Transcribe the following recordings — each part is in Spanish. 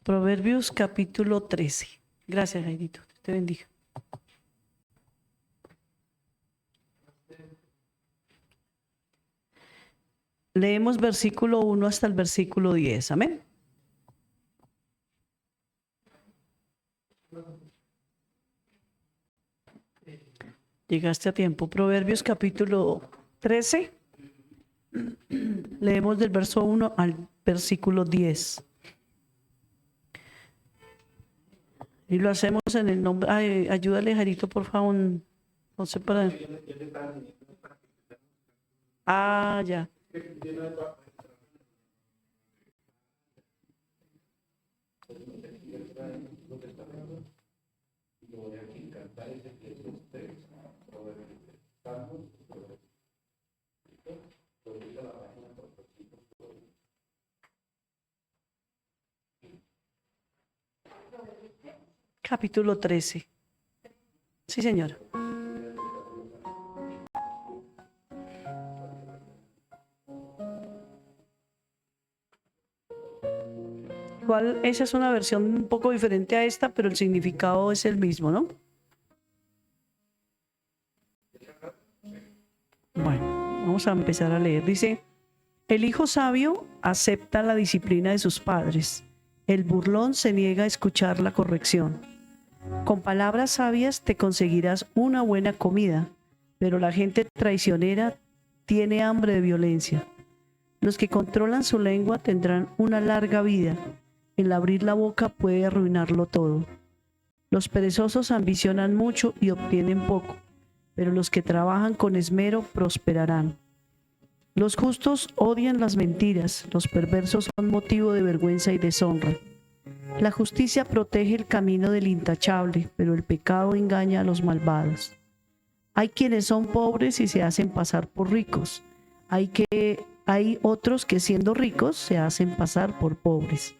Proverbios capítulo 13. Gracias, Jairito. Te bendiga. Leemos versículo 1 hasta el versículo 10. Amén. Llegaste a tiempo. Proverbios capítulo 13. Leemos del verso 1 al versículo 10. Y lo hacemos en el nombre. Ay, ayúdale, Jarito, por favor. No sé para. Ah, ya. Capítulo 13. Sí, señora. Igual esa es una versión un poco diferente a esta, pero el significado es el mismo, ¿no? Bueno, vamos a empezar a leer. Dice: el hijo sabio acepta la disciplina de sus padres. El burlón se niega a escuchar la corrección. Con palabras sabias te conseguirás una buena comida, pero la gente traicionera tiene hambre de violencia. Los que controlan su lengua tendrán una larga vida. El abrir la boca puede arruinarlo todo. Los perezosos ambicionan mucho y obtienen poco, pero los que trabajan con esmero prosperarán. Los justos odian las mentiras, los perversos son motivo de vergüenza y deshonra. La justicia protege el camino del intachable, pero el pecado engaña a los malvados. Hay quienes son pobres y se hacen pasar por ricos. Hay otros que siendo ricos se hacen pasar por pobres.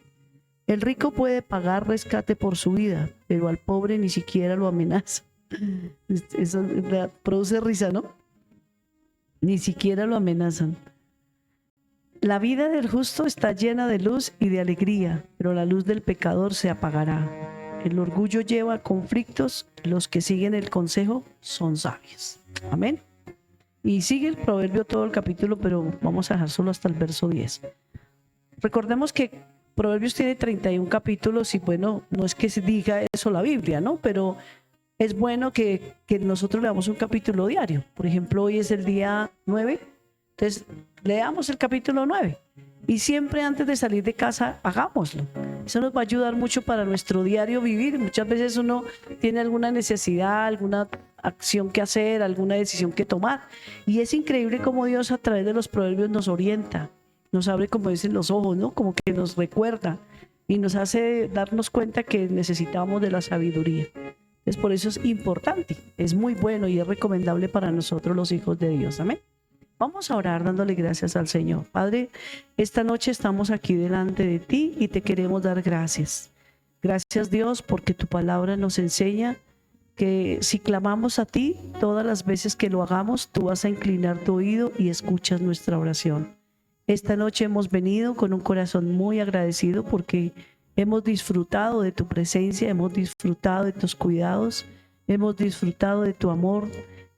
El rico puede pagar rescate por su vida, pero al pobre ni siquiera lo amenaza. Eso produce risa, ¿no? Ni siquiera lo amenazan. La vida del justo está llena de luz y de alegría, pero la luz del pecador se apagará. El orgullo lleva a conflictos, los que siguen el consejo son sabios. Amén. Y sigue el proverbio todo el capítulo, pero vamos a dejar solo hasta el verso 10. Recordemos que Proverbios tiene 31 capítulos y bueno, no es que se diga eso la Biblia, ¿no? Pero es bueno que nosotros leamos un capítulo diario. Por ejemplo, hoy es el día 9, entonces leamos el capítulo 9 y siempre antes de salir de casa hagámoslo. Eso nos va a ayudar mucho para nuestro diario vivir. Muchas veces uno tiene alguna necesidad, alguna acción que hacer, alguna decisión que tomar, y es increíble cómo Dios a través de los proverbios nos orienta, nos abre, como dicen, los ojos, ¿no? Como que nos recuerda y nos hace darnos cuenta que necesitamos de la sabiduría. Es por eso es importante, es muy bueno y es recomendable para nosotros los hijos de Dios. Amén. Vamos a orar dándole gracias al Señor. Padre, esta noche estamos aquí delante de ti y te queremos dar gracias. Gracias, Dios, porque tu palabra nos enseña que si clamamos a ti, todas las veces que lo hagamos, tú vas a inclinar tu oído y escuchas nuestra oración. Esta noche hemos venido con un corazón muy agradecido porque hemos disfrutado de tu presencia, hemos disfrutado de tus cuidados, hemos disfrutado de tu amor.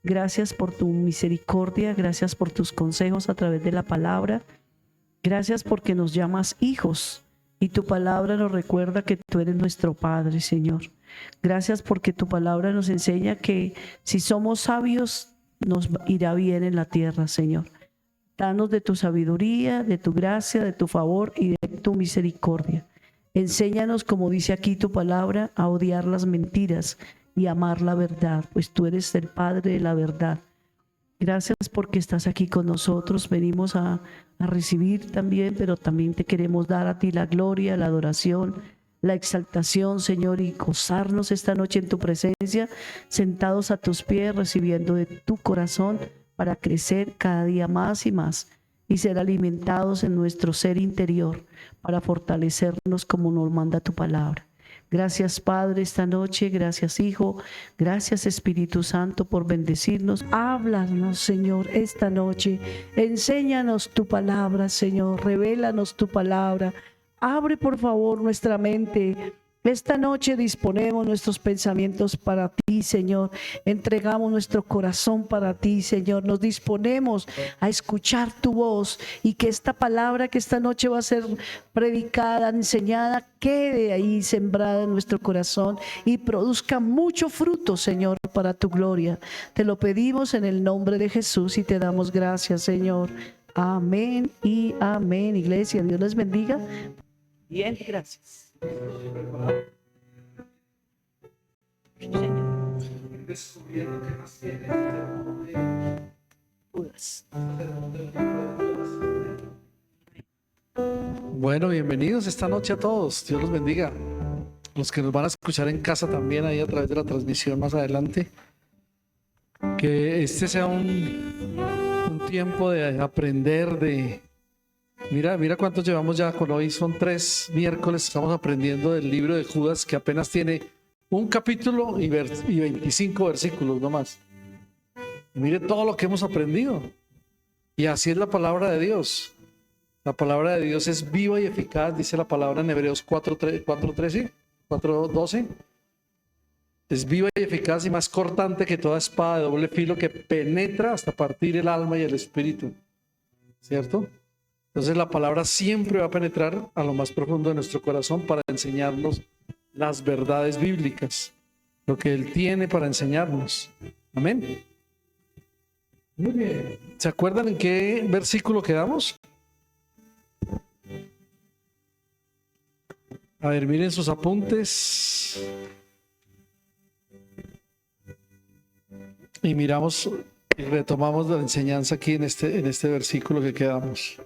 Gracias por tu misericordia, gracias por tus consejos a través de la palabra. Gracias porque nos llamas hijos y tu palabra nos recuerda que tú eres nuestro Padre, Señor. Gracias porque tu palabra nos enseña que si somos sabios nos irá bien en la tierra, Señor. Danos de tu sabiduría, de tu gracia, de tu favor y de tu misericordia. Enséñanos, como dice aquí tu palabra, a odiar las mentiras y amar la verdad, pues tú eres el Padre de la verdad. Gracias porque estás aquí con nosotros. Venimos a recibir también, pero también te queremos dar a ti la gloria, la adoración, la exaltación, Señor, y gozarnos esta noche en tu presencia, sentados a tus pies, recibiendo de tu corazón para crecer cada día más y más y ser alimentados en nuestro ser interior para fortalecernos como nos manda tu palabra. Gracias, Padre, esta noche. Gracias, Hijo. Gracias, Espíritu Santo, por bendecirnos. Háblanos, Señor, esta noche. Enséñanos tu palabra, Señor. Revélanos tu palabra. Abre por favor nuestra mente. Esta noche disponemos nuestros pensamientos para ti, Señor. Entregamos nuestro corazón para ti, Señor. Nos disponemos a escuchar tu voz y que esta palabra que esta noche va a ser predicada, enseñada, quede ahí sembrada en nuestro corazón y produzca mucho fruto, Señor, para tu gloria. Te lo pedimos en el nombre de Jesús y te damos gracias, Señor. Amén y amén. Iglesia, Dios les bendiga. Bien, gracias. Bueno, bienvenidos esta noche a todos. Dios los bendiga. Los que nos van a escuchar en casa también ahí a través de la transmisión más adelante. Que este sea un tiempo de aprender, Mira cuántos llevamos ya con hoy. Son 3 miércoles. Estamos aprendiendo del libro de Judas, que apenas tiene un capítulo y 25 versículos nomás. Mire todo lo que hemos aprendido. Y así es la palabra de Dios. La palabra de Dios es viva y eficaz, dice la palabra en Hebreos 4:12. Es viva y eficaz y más cortante que toda espada de doble filo, que penetra hasta partir el alma y el espíritu. ¿Cierto? Entonces la palabra siempre va a penetrar a lo más profundo de nuestro corazón para enseñarnos las verdades bíblicas, lo que Él tiene para enseñarnos. Amén. Muy bien. ¿Se acuerdan en qué versículo quedamos? A ver, miren sus apuntes. Y miramos y retomamos la enseñanza aquí en este versículo que quedamos.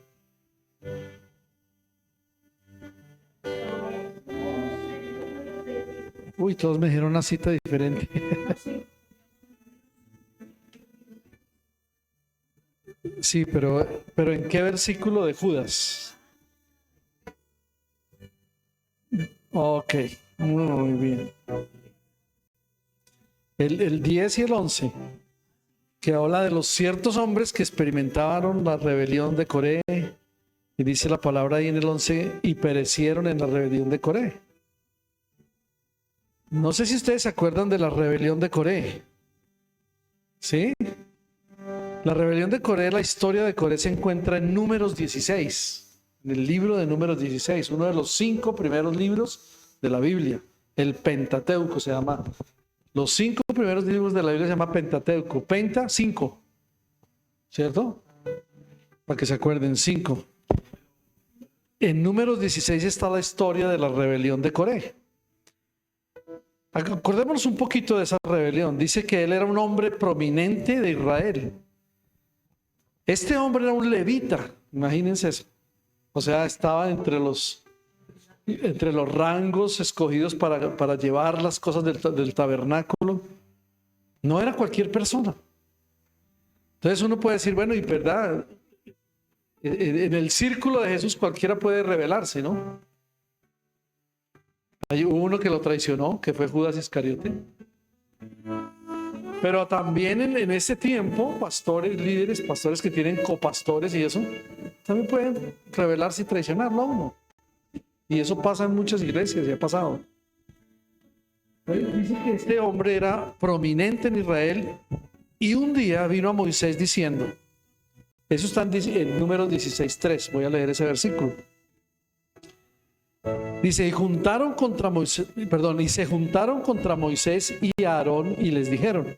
Uy, todos me dijeron una cita diferente. Sí, pero ¿en qué versículo de Judas? Ok, muy bien. El 10 y el 11, que habla de los ciertos hombres que experimentaron la rebelión de Coré, y dice la palabra ahí en el 11, y perecieron en la rebelión de Coré. No sé si ustedes se acuerdan de la rebelión de Coré. ¿Sí? La rebelión de Coré, la historia de Coré se encuentra en Números 16, en el libro de Números 16, uno de los 5 primeros libros de la Biblia. El Pentateuco se llama. Los 5 primeros libros de la Biblia se llama Pentateuco. Penta, 5. ¿Cierto? Para que se acuerden, 5. En Números 16 está la historia de la rebelión de Coré. Acordémonos un poquito de esa rebelión. Dice que él era un hombre prominente de Israel. Este hombre era un levita, imagínense eso. O sea, estaba entre los rangos escogidos para llevar las cosas del tabernáculo. No era cualquier persona. Entonces uno puede decir, bueno, y verdad, en el círculo de Jesús cualquiera puede rebelarse, ¿no? Hay uno que lo traicionó, que fue Judas Iscariote. Pero también en ese tiempo, pastores, líderes, pastores que tienen copastores y eso, también pueden rebelarse y traicionarlo a uno. Y eso pasa en muchas iglesias, y ha pasado. Dice que este hombre era prominente en Israel y un día vino a Moisés diciendo, eso está en Números 16:3, voy a leer ese versículo. Dice, y se juntaron contra Moisés y Aarón y les dijeron,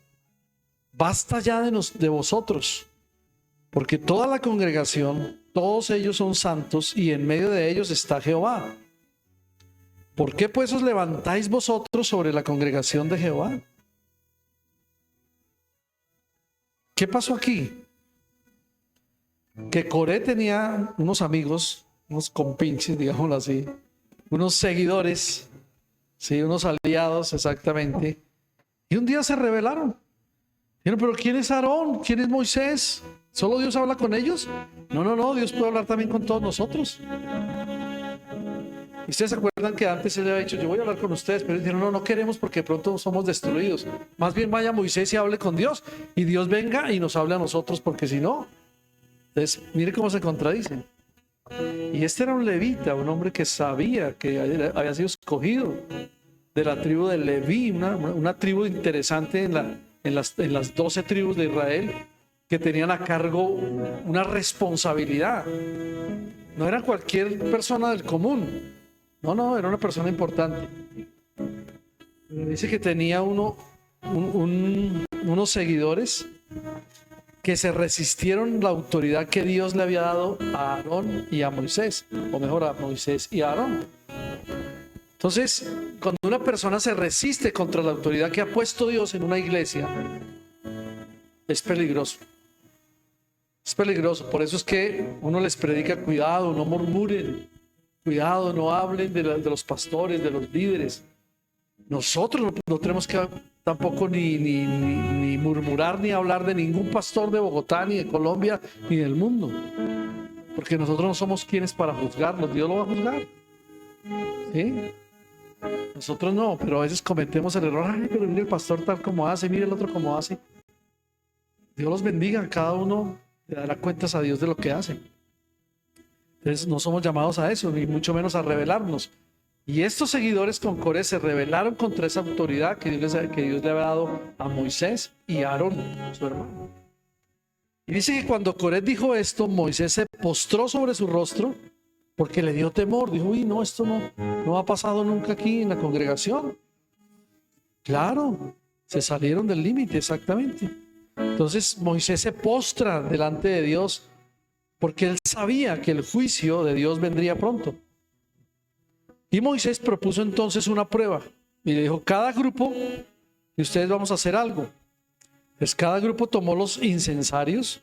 basta ya de vosotros, porque toda la congregación, todos ellos son santos y en medio de ellos está Jehová. ¿Por qué pues os levantáis vosotros sobre la congregación de Jehová? ¿Qué pasó aquí? Que Coré tenía unos amigos, unos compinches, digámoslo así, unos seguidores, ¿sí? Unos aliados exactamente, y un día se rebelaron. Dijeron, pero ¿quién es Aarón? ¿Quién es Moisés? ¿Solo Dios habla con ellos? No, Dios puede hablar también con todos nosotros. ¿Y ustedes se acuerdan que antes él había dicho, yo voy a hablar con ustedes? Pero dijeron, no queremos porque de pronto somos destruidos. Más bien vaya Moisés y hable con Dios, y Dios venga y nos hable a nosotros, porque si no. Entonces, mire cómo se contradicen. Y este era un levita, un hombre que sabía que había sido escogido de la tribu de Leví, una tribu interesante en las 12 tribus de Israel, que tenían a cargo una responsabilidad. No era cualquier persona del común. No, era una persona importante. Dice que tenía unos seguidores que se resistieron la autoridad que Dios le había dado a Aarón y a Moisés, o mejor, a Moisés y a Aarón. Entonces, cuando una persona se resiste contra la autoridad que ha puesto Dios en una iglesia, es peligroso. Es peligroso. Por eso es que uno les predica: cuidado, no murmuren, cuidado, no hablen de los pastores, de los líderes. Nosotros no tenemos que tampoco ni murmurar ni hablar de ningún pastor de Bogotá, ni de Colombia, ni del mundo, porque nosotros no somos quienes para juzgarlos. Dios lo va a juzgar, ¿sí? Nosotros no, pero a veces cometemos el error: ay, pero mire el pastor tal como hace, mire el otro como hace. Dios los bendiga, cada uno le dará cuentas a Dios de lo que hace. Entonces no somos llamados a eso, ni mucho menos a rebelarnos. Y estos seguidores con Coré se rebelaron contra esa autoridad que Dios le había dado a Moisés y a Aarón, su hermano. Y dice que cuando Coré dijo esto, Moisés se postró sobre su rostro porque le dio temor. Dijo: uy, no, esto no ha pasado nunca aquí en la congregación. Claro, se salieron del límite, exactamente. Entonces Moisés se postra delante de Dios porque él sabía que el juicio de Dios vendría pronto. Y Moisés propuso entonces una prueba y le dijo: cada grupo y ustedes vamos a hacer algo. Pues cada grupo tomó los incensarios,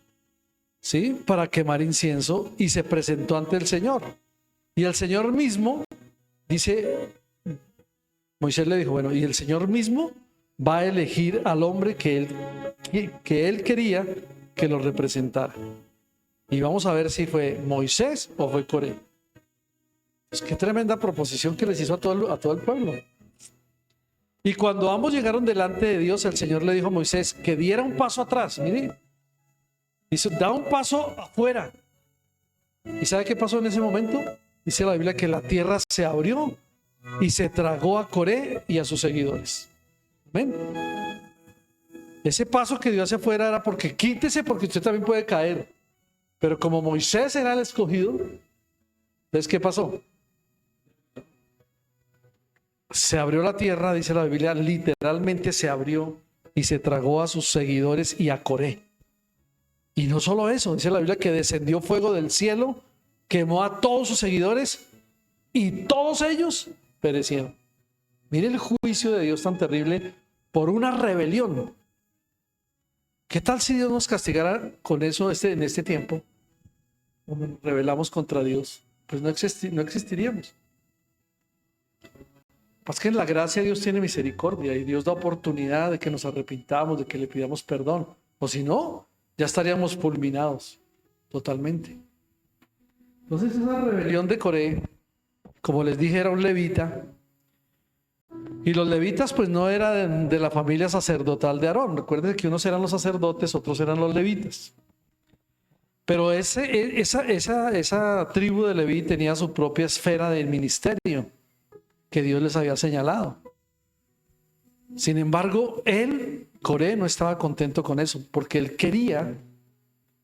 ¿sí?, para quemar incienso, y se presentó ante el Señor. Y el Señor mismo, dice, Moisés le dijo: bueno, y el Señor mismo va a elegir al hombre que él quería que lo representara. Y vamos a ver si fue Moisés o fue Coré. Pues qué tremenda proposición que les hizo a todo el pueblo. Y cuando ambos llegaron delante de Dios, el Señor le dijo a Moisés que diera un paso atrás. Mire, dice: da un paso afuera. ¿Y sabe qué pasó en ese momento? Dice la Biblia que la tierra se abrió y se tragó a Coré y a sus seguidores. ¿Ven? Ese paso que dio hacia afuera era porque quítese, porque usted también puede caer. Pero como Moisés era el escogido, ¿entonces qué pasó? Se abrió la tierra, dice la Biblia, literalmente se abrió y se tragó a sus seguidores y a Coré. Y no solo eso, dice la Biblia que descendió fuego del cielo, quemó a todos sus seguidores y todos ellos perecieron. Mire el juicio de Dios tan terrible por una rebelión. ¿Qué tal si Dios nos castigara con eso en este tiempo? Cuando nos rebelamos contra Dios, pues no existiríamos. Pues que en la gracia Dios tiene misericordia y Dios da oportunidad de que nos arrepintamos, de que le pidamos perdón. O si no, ya estaríamos fulminados totalmente. Entonces esa rebelión de Coré, como les dije, era un levita. Y los levitas pues no eran de la familia sacerdotal de Aarón. Recuerden que unos eran los sacerdotes, otros eran los levitas. Pero esa tribu de Leví tenía su propia esfera del ministerio que Dios les había señalado. Sin embargo, Coré, no estaba contento con eso, porque él quería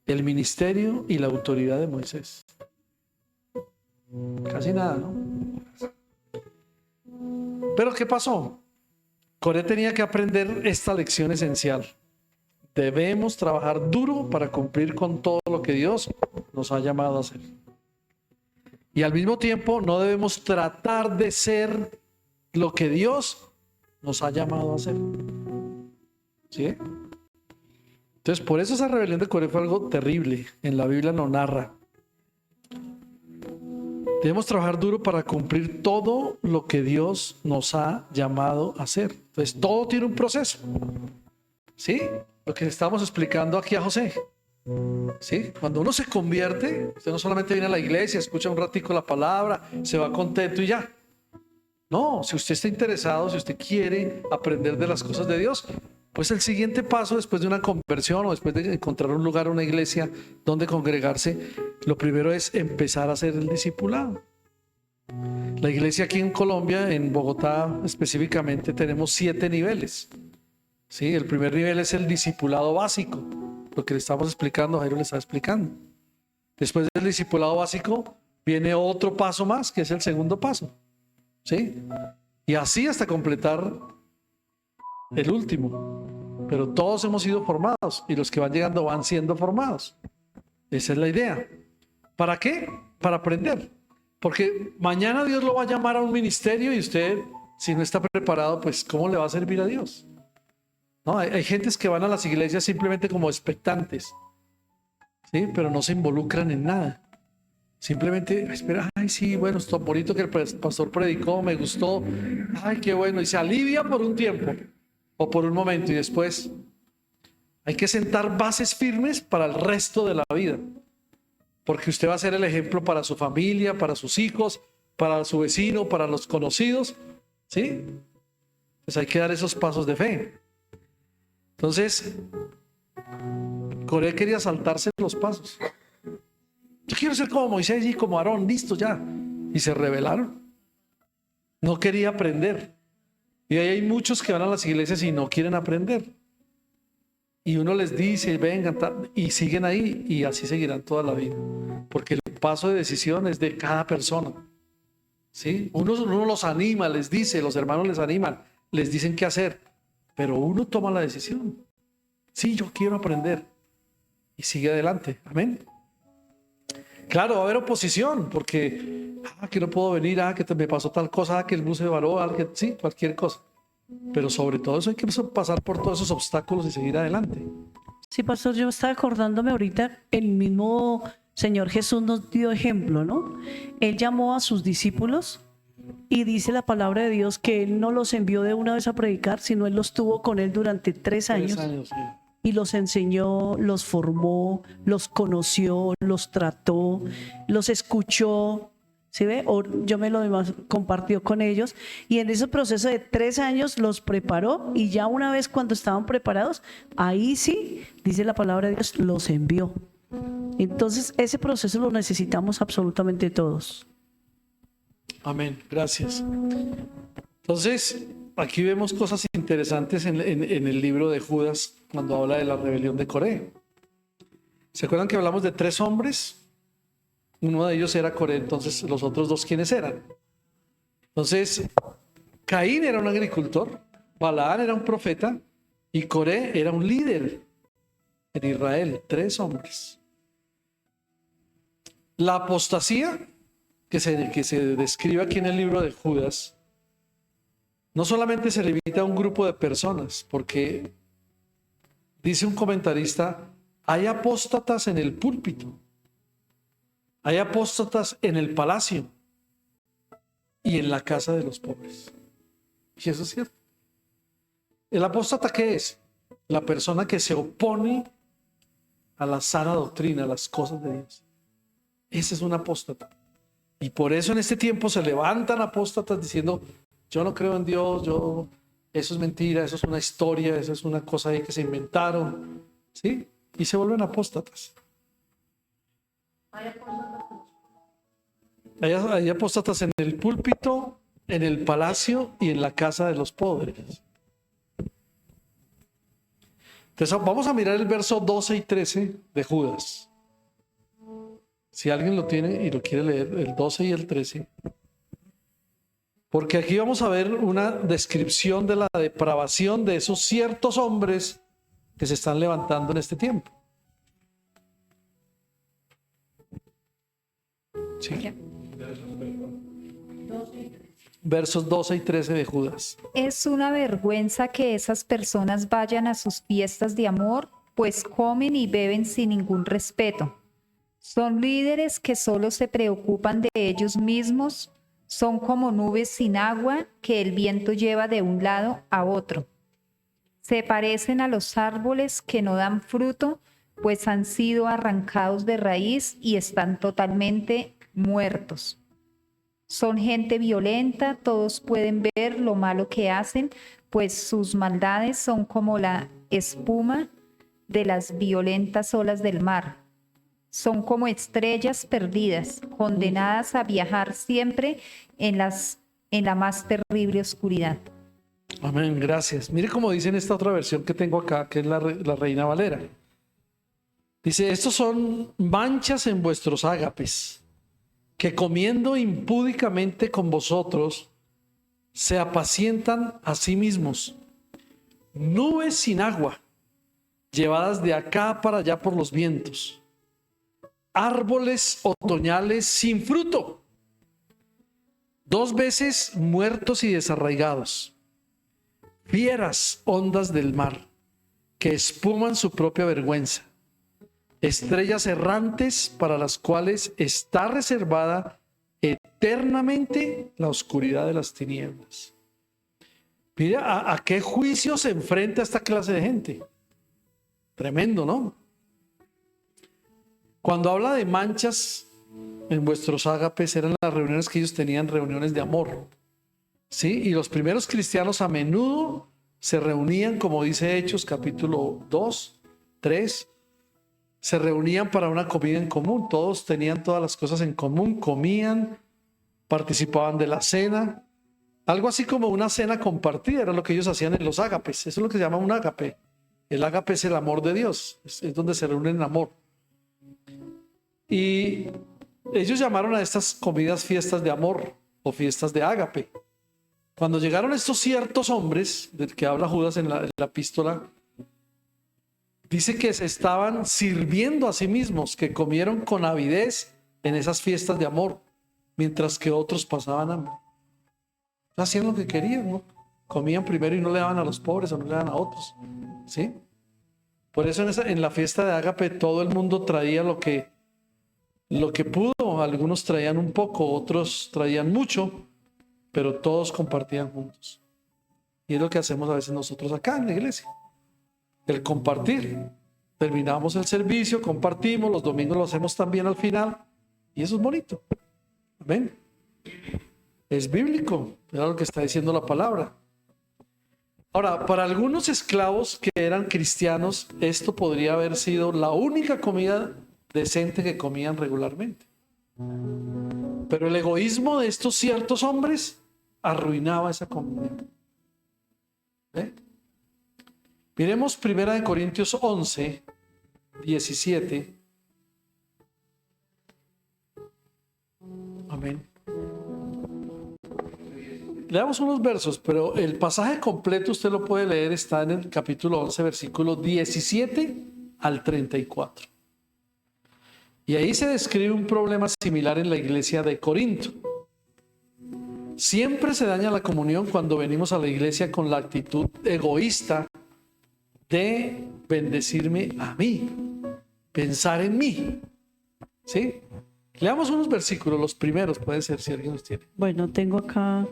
el ministerio y la autoridad de Moisés. Casi nada, ¿no? Pero ¿qué pasó? Coré tenía que aprender esta lección esencial. Debemos trabajar duro para cumplir con todo lo que Dios nos ha llamado a hacer. Y al mismo tiempo no debemos tratar de ser lo que Dios nos ha llamado a hacer. ¿Sí? Entonces, por eso esa rebelión de Coré fue algo terrible. En la Biblia lo narra. Debemos trabajar duro para cumplir todo lo que Dios nos ha llamado a hacer. Entonces, todo tiene un proceso. ¿Sí? Lo que estamos explicando aquí a José. ¿Sí? Cuando uno se convierte, usted no solamente viene a la iglesia, escucha un ratico la palabra, se va contento y ya. No, si usted está interesado, si usted quiere aprender de las cosas de Dios, pues el siguiente paso después de una conversión o después de encontrar un lugar, una iglesia donde congregarse, Lo primero es empezar a hacer el discipulado. La iglesia aquí en Colombia, en Bogotá específicamente, tenemos 7 niveles. ¿Sí? El primer nivel es el discipulado básico, lo que le estamos explicando, Jairo le está explicando. Después del discipulado básico viene otro paso más, que es el segundo paso. ¿Sí? Y así hasta completar el último. Pero todos hemos sido formados y los que van llegando van siendo formados. Esa es la idea. ¿Para qué? Para aprender. Porque mañana Dios lo va a llamar a un ministerio y usted, si no está preparado, pues ¿cómo le va a servir a Dios? No, hay gentes que van a las iglesias simplemente como expectantes, ¿sí? Pero no se involucran en nada. Simplemente espera, ay sí, bueno, está bonito que el pastor predicó, me gustó, ay qué bueno, y se alivia por un tiempo o por un momento y después hay que sentar bases firmes para el resto de la vida, porque usted va a ser el ejemplo para su familia, para sus hijos, para su vecino, para los conocidos, ¿sí? Pues hay que dar esos pasos de fe. Entonces, Coré quería saltarse los pasos. Yo quiero ser como Moisés y como Aarón, listo ya. Y se rebelaron. No quería aprender. Y ahí hay muchos que van a las iglesias y no quieren aprender. Y uno les dice, vengan, y siguen ahí y así seguirán toda la vida. Porque el paso de decisión es de cada persona. ¿Sí? Uno los anima, les dice, los hermanos les animan, les dicen qué hacer. Pero uno toma la decisión. Sí, yo quiero aprender. Y sigue adelante. Amén. Claro, va a haber oposición, porque que no puedo venir, que me pasó tal cosa, que el bus se varó, sí, cualquier cosa. Pero sobre todo eso hay que pasar por todos esos obstáculos y seguir adelante. Sí, pastor, yo estaba acordándome ahorita, el mismo Señor Jesús nos dio ejemplo, ¿no? Él llamó a sus discípulos y dice la palabra de Dios que Él no los envió de una vez a predicar, sino Él los tuvo con Él durante 3 años. 3 años, sí. Y los enseñó, los formó, los conoció, los trató, los escuchó, ¿sí ve? O yo me lo demás compartió con ellos. Y en ese proceso de 3 años los preparó y ya una vez cuando estaban preparados, ahí sí, dice la palabra de Dios, los envió. Entonces ese proceso lo necesitamos absolutamente todos. Amén, gracias. Entonces, aquí vemos cosas interesantes en el libro de Judas cuando habla de la rebelión de Coré. ¿Se acuerdan que hablamos de 3 hombres? Uno de ellos era Coré, entonces los otros 2, ¿quiénes eran? Entonces, Caín era un agricultor, Balaán era un profeta y Coré era un líder en Israel. 3 hombres. La apostasía que se describe aquí en el libro de Judas no solamente se limita a un grupo de personas, porque dice un comentarista, hay apóstatas en el púlpito, hay apóstatas en el palacio y en la casa de los pobres. Y eso es cierto. ¿El apóstata qué es? La persona que se opone a la sana doctrina, a las cosas de Dios. Ese es un apóstata. Y por eso en este tiempo se levantan apóstatas diciendo, yo no creo en Dios, eso es mentira, eso es una historia, eso es una cosa ahí que se inventaron, ¿sí? Y se vuelven apóstatas. Hay apóstatas en el púlpito, en el palacio y en la casa de los pobres. Entonces vamos a mirar el verso 12 y 13 de Judas. Si alguien lo tiene y lo quiere leer, el 12 y el 13. Porque aquí vamos a ver una descripción de la depravación de esos ciertos hombres que se están levantando en este tiempo. Sí. Versos 12 y 13 de Judas. Es una vergüenza que esas personas vayan a sus fiestas de amor, pues comen y beben sin ningún respeto. Son líderes que solo se preocupan de ellos mismos. Son como nubes sin agua que el viento lleva de un lado a otro. Se parecen a los árboles que no dan fruto, pues han sido arrancados de raíz y están totalmente muertos. Son gente violenta, todos pueden ver lo malo que hacen, pues sus maldades son como la espuma de las violentas olas del mar. Son como estrellas perdidas, condenadas a viajar siempre en la más terrible oscuridad. Amén, gracias. Mire cómo dice en esta otra versión que tengo acá, que es la Reina Valera. Dice, estos son manchas en vuestros ágapes, que comiendo impúdicamente con vosotros, se apacientan a sí mismos. Nubes sin agua, llevadas de acá para allá por los vientos. Árboles otoñales sin fruto, 2 veces muertos y desarraigados. Fieras ondas del mar, que espuman su propia vergüenza. Estrellas errantes para las cuales está reservada eternamente la oscuridad de las tinieblas. Mira a qué juicio se enfrenta esta clase de gente. Tremendo, ¿no? Cuando habla de manchas en vuestros ágapes, eran las reuniones que ellos tenían, reuniones de amor. ¿Sí? Y los primeros cristianos a menudo se reunían, como dice Hechos capítulo 2, 3, se reunían para una comida en común. Todos tenían todas las cosas en común, comían, participaban de la cena. Algo así como una cena compartida era lo que ellos hacían en los ágapes. Eso es lo que se llama un ágape. El ágape es el amor de Dios, es donde se reúnen en amor. Y ellos llamaron a estas comidas fiestas de amor o fiestas de ágape. Cuando llegaron estos ciertos hombres, del que habla Judas en la epístola, dice que se estaban sirviendo a sí mismos, que comieron con avidez en esas fiestas de amor, mientras que otros pasaban hambre. Hacían lo que querían, ¿no? Comían primero y no le daban a los pobres o no le daban a otros, ¿sí? Por eso en la fiesta de ágape todo el mundo traía lo que pudo. Algunos traían un poco, otros traían mucho, pero todos compartían juntos. Y es lo que hacemos a veces nosotros acá en la iglesia. El compartir. Terminamos el servicio, compartimos, los domingos lo hacemos también al final. Y eso es bonito. Amén. Es bíblico, era lo que está diciendo la palabra. Ahora, para algunos esclavos que eran cristianos, esto podría haber sido la única comida decente que comían regularmente. Pero el egoísmo de estos ciertos hombres arruinaba esa comunión. Miremos 1 Corintios 11, 17. Amén. Leamos unos versos, pero el pasaje completo usted lo puede leer, está en el capítulo 11, versículo 17 al 34. Y ahí se describe un problema similar en la iglesia de Corinto. Siempre se daña la comunión cuando venimos a la iglesia con la actitud egoísta de bendecirme a mí, pensar en mí. ¿Sí? Leamos unos versículos, los primeros pueden ser, si alguien los tiene. Bueno, tengo acá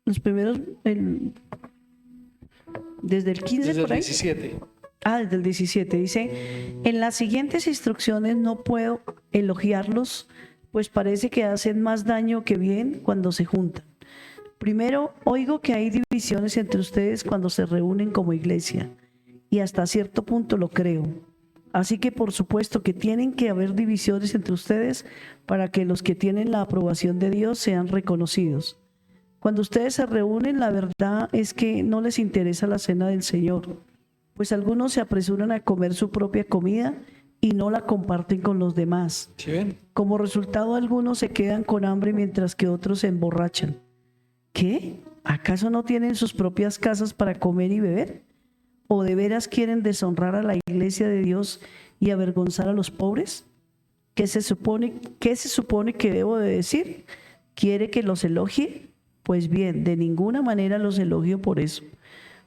los primeros, desde el 15 Desde por el ahí. 17. Desde el 17 dice, en las siguientes instrucciones no puedo elogiarlos, pues parece que hacen más daño que bien cuando se juntan. Primero, oigo que hay divisiones entre ustedes cuando se reúnen como iglesia, y hasta cierto punto lo creo. Así que por supuesto que tienen que haber divisiones entre ustedes para que los que tienen la aprobación de Dios sean reconocidos. Cuando ustedes se reúnen, la verdad es que no les interesa la cena del Señor, pues algunos se apresuran a comer su propia comida y no la comparten con los demás. ¿Sí ven? Como resultado, algunos se quedan con hambre mientras que otros se emborrachan. ¿Qué? ¿Acaso no tienen sus propias casas para comer y beber? ¿O de veras quieren deshonrar a la iglesia de Dios y avergonzar a los pobres? ¿Qué se supone que debo de decir? ¿Quiere que los elogie? Pues bien, de ninguna manera los elogio por eso.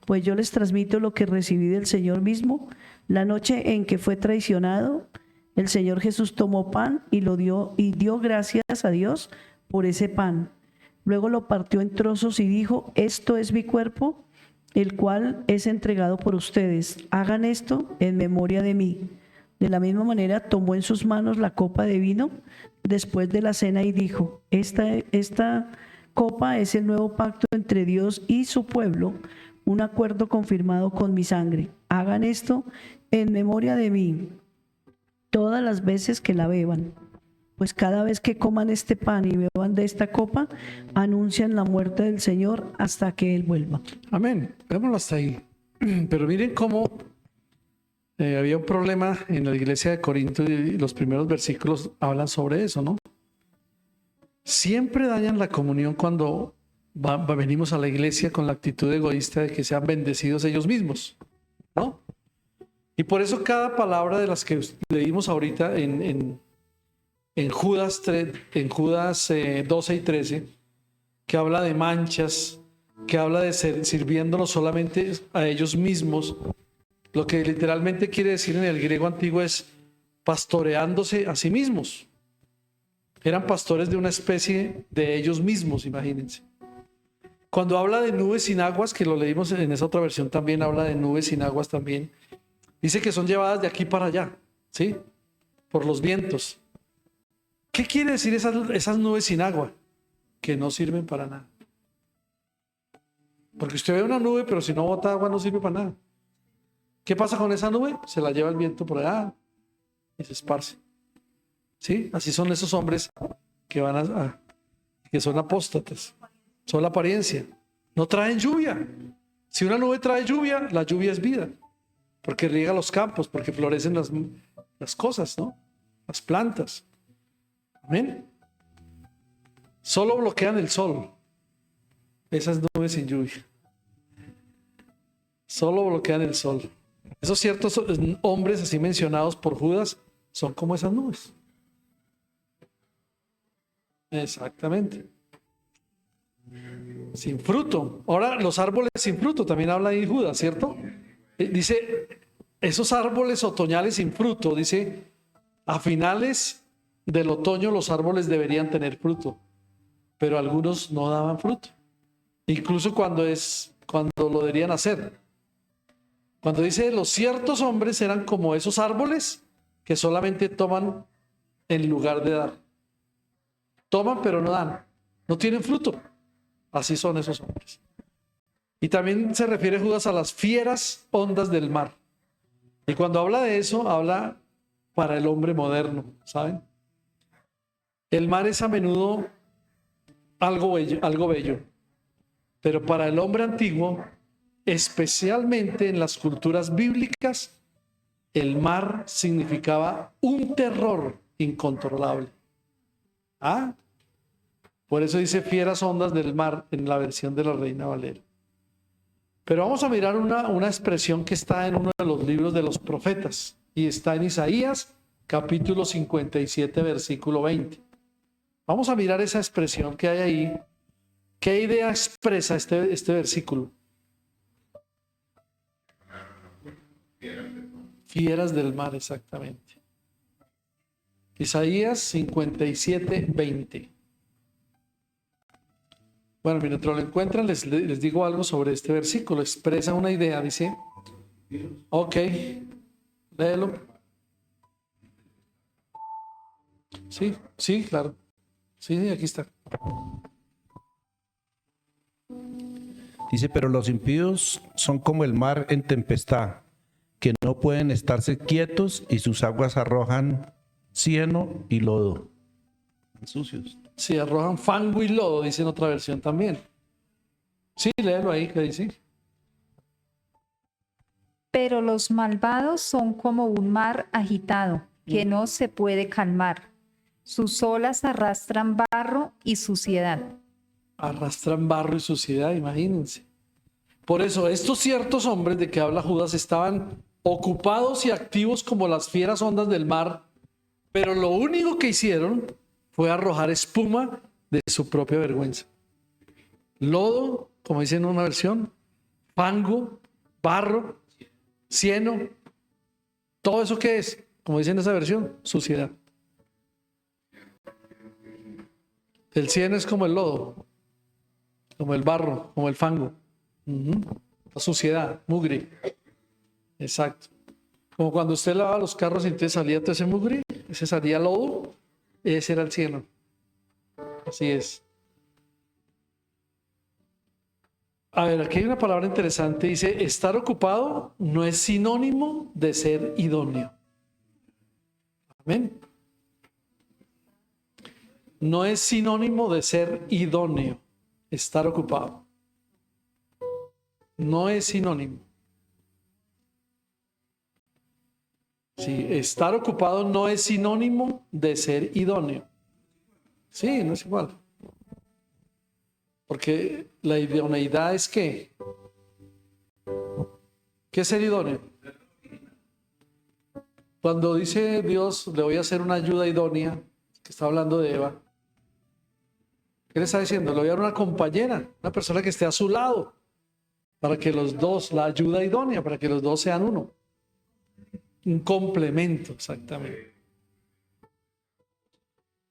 Pues yo les transmito lo que recibí del Señor mismo. La noche en que fue traicionado, el Señor Jesús tomó pan y lo dio, y dio gracias a Dios por ese pan. Luego lo partió en trozos y dijo: esto es mi cuerpo, el cual es entregado por ustedes. Hagan esto en memoria de mí. De la misma manera tomó en sus manos la copa de vino después de la cena y dijo: esta copa es el nuevo pacto entre Dios y su pueblo, un acuerdo confirmado con mi sangre. Hagan esto en memoria de mí. todas las veces que la beban. Pues cada vez que coman este pan y beban de esta copa, anuncian la muerte del Señor hasta que Él vuelva. Amén. Vémoslo hasta ahí. Pero miren cómo había un problema en la iglesia de Corinto y los primeros versículos hablan sobre eso, ¿no? Siempre dañan la comunión cuando venimos a la iglesia con la actitud egoísta de que sean bendecidos ellos mismos, ¿no? Y por eso cada palabra de las que leímos ahorita en Judas 12 y 13, que habla de manchas, que habla de ser sirviéndonos solamente a ellos mismos, lo que literalmente quiere decir en el griego antiguo es pastoreándose a sí mismos. Eran pastores de una especie de ellos mismos, imagínense. Cuando habla de nubes sin aguas, que lo leímos en esa otra versión también, habla de nubes sin aguas también, dice que son llevadas de aquí para allá, ¿sí? Por los vientos. ¿Qué quiere decir esas nubes sin agua? Que no sirven para nada. Porque usted ve una nube, pero si no bota agua no sirve para nada. ¿Qué pasa con esa nube? Se la lleva el viento por allá y se esparce. ¿Sí? Así son esos hombres que que son apóstatas. Son la apariencia. No traen lluvia. Si una nube trae lluvia, la lluvia es vida. Porque riega los campos, porque florecen las cosas, ¿no? Las plantas. Amén. Solo bloquean el sol. Esas nubes sin lluvia. Solo bloquean el sol. Esos ciertos hombres así mencionados por Judas son como esas nubes. Exactamente. Sin fruto. Ahora, los árboles sin fruto también habla ahí Judas, ¿cierto? Dice, esos árboles otoñales sin fruto, dice, a finales del otoño los árboles deberían tener fruto, pero algunos no daban fruto. Incluso cuando lo deberían hacer. Cuando dice, los ciertos hombres eran como esos árboles que solamente toman en lugar de dar. Toman, pero no dan. No tienen fruto. Así son esos hombres. Y también se refiere Judas a las fieras ondas del mar. Y cuando habla de eso, habla para el hombre moderno, ¿saben? El mar es a menudo algo bello. Pero para el hombre antiguo, especialmente en las culturas bíblicas, el mar significaba un terror incontrolable. Por eso dice fieras ondas del mar en la versión de la Reina Valera. Pero vamos a mirar una expresión que está en uno de los libros de los profetas y está en Isaías capítulo 57 versículo 20. Vamos a mirar esa expresión que hay ahí. ¿Qué idea expresa este versículo? Fieras del mar, exactamente. Isaías 57, 20. Bueno, mientras lo encuentran, les digo algo sobre este versículo. Expresa una idea, dice. Ok, léelo. Sí, claro. Sí, aquí está. Dice, pero los impíos son como el mar en tempestad, que no pueden estarse quietos y sus aguas arrojan cieno y lodo. Sucios. Sí, arrojan fango y lodo, dice en otra versión también. Sí, léelo ahí, ¿qué dice? Pero los malvados son como un mar agitado, que no se puede calmar. Sus olas arrastran barro y suciedad. Arrastran barro y suciedad, imagínense. Por eso, estos ciertos hombres de que habla Judas estaban ocupados y activos como las fieras ondas del mar, pero lo único que hicieron fue arrojar espuma de su propia vergüenza. Lodo, como dice en una versión, fango, barro, cieno, todo eso que es, como dice en esa versión, suciedad. El cieno es como el lodo, como el barro, como el fango. La suciedad, mugre. Exacto. Como cuando usted lavaba los carros y entonces salía todo ese mugre, ese salía lodo, ese era el cieno. Así es. A ver, aquí hay una palabra interesante. Dice, estar ocupado no es sinónimo de ser idóneo. Amén. No es sinónimo de ser idóneo, estar ocupado. No es sinónimo. Sí, estar ocupado no es sinónimo de ser idóneo. Sí, no es igual. Porque la idoneidad es ¿qué? ¿Qué es ser idóneo? Cuando dice Dios, le voy a hacer una ayuda idónea, que está hablando de Eva, ¿qué le está diciendo? Le voy a dar una compañera, una persona que esté a su lado, para que los dos, la ayuda idónea, para que los dos sean uno. Un complemento, exactamente.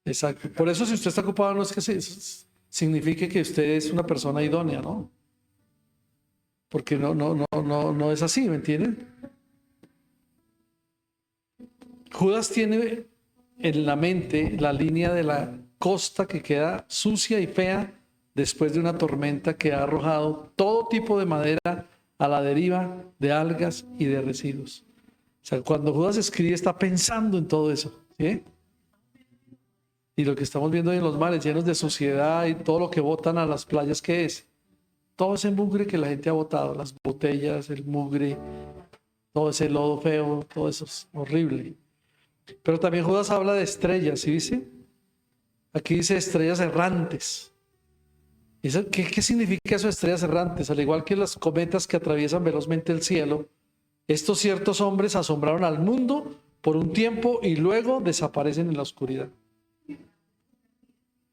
Exacto. Por eso si usted está ocupado no es que signifique que usted es una persona idónea, ¿no? Porque no es así, ¿me entienden? Judas tiene en la mente la línea de la costa que queda sucia y fea después de una tormenta que ha arrojado todo tipo de madera a la deriva, de algas y de residuos. O sea, cuando Judas escribe está pensando en todo eso, ¿sí? Y lo que estamos viendo hoy en los mares llenos de suciedad y todo lo que botan a las playas, ¿qué es? Todo ese mugre que la gente ha botado, las botellas, el mugre, todo ese lodo feo, todo eso es horrible. Pero también Judas habla de estrellas, ¿sí dice? Aquí dice estrellas errantes. ¿Qué significa eso de estrellas errantes? Al igual que las cometas que atraviesan velozmente el cielo, estos ciertos hombres asombraron al mundo por un tiempo y luego desaparecen en la oscuridad.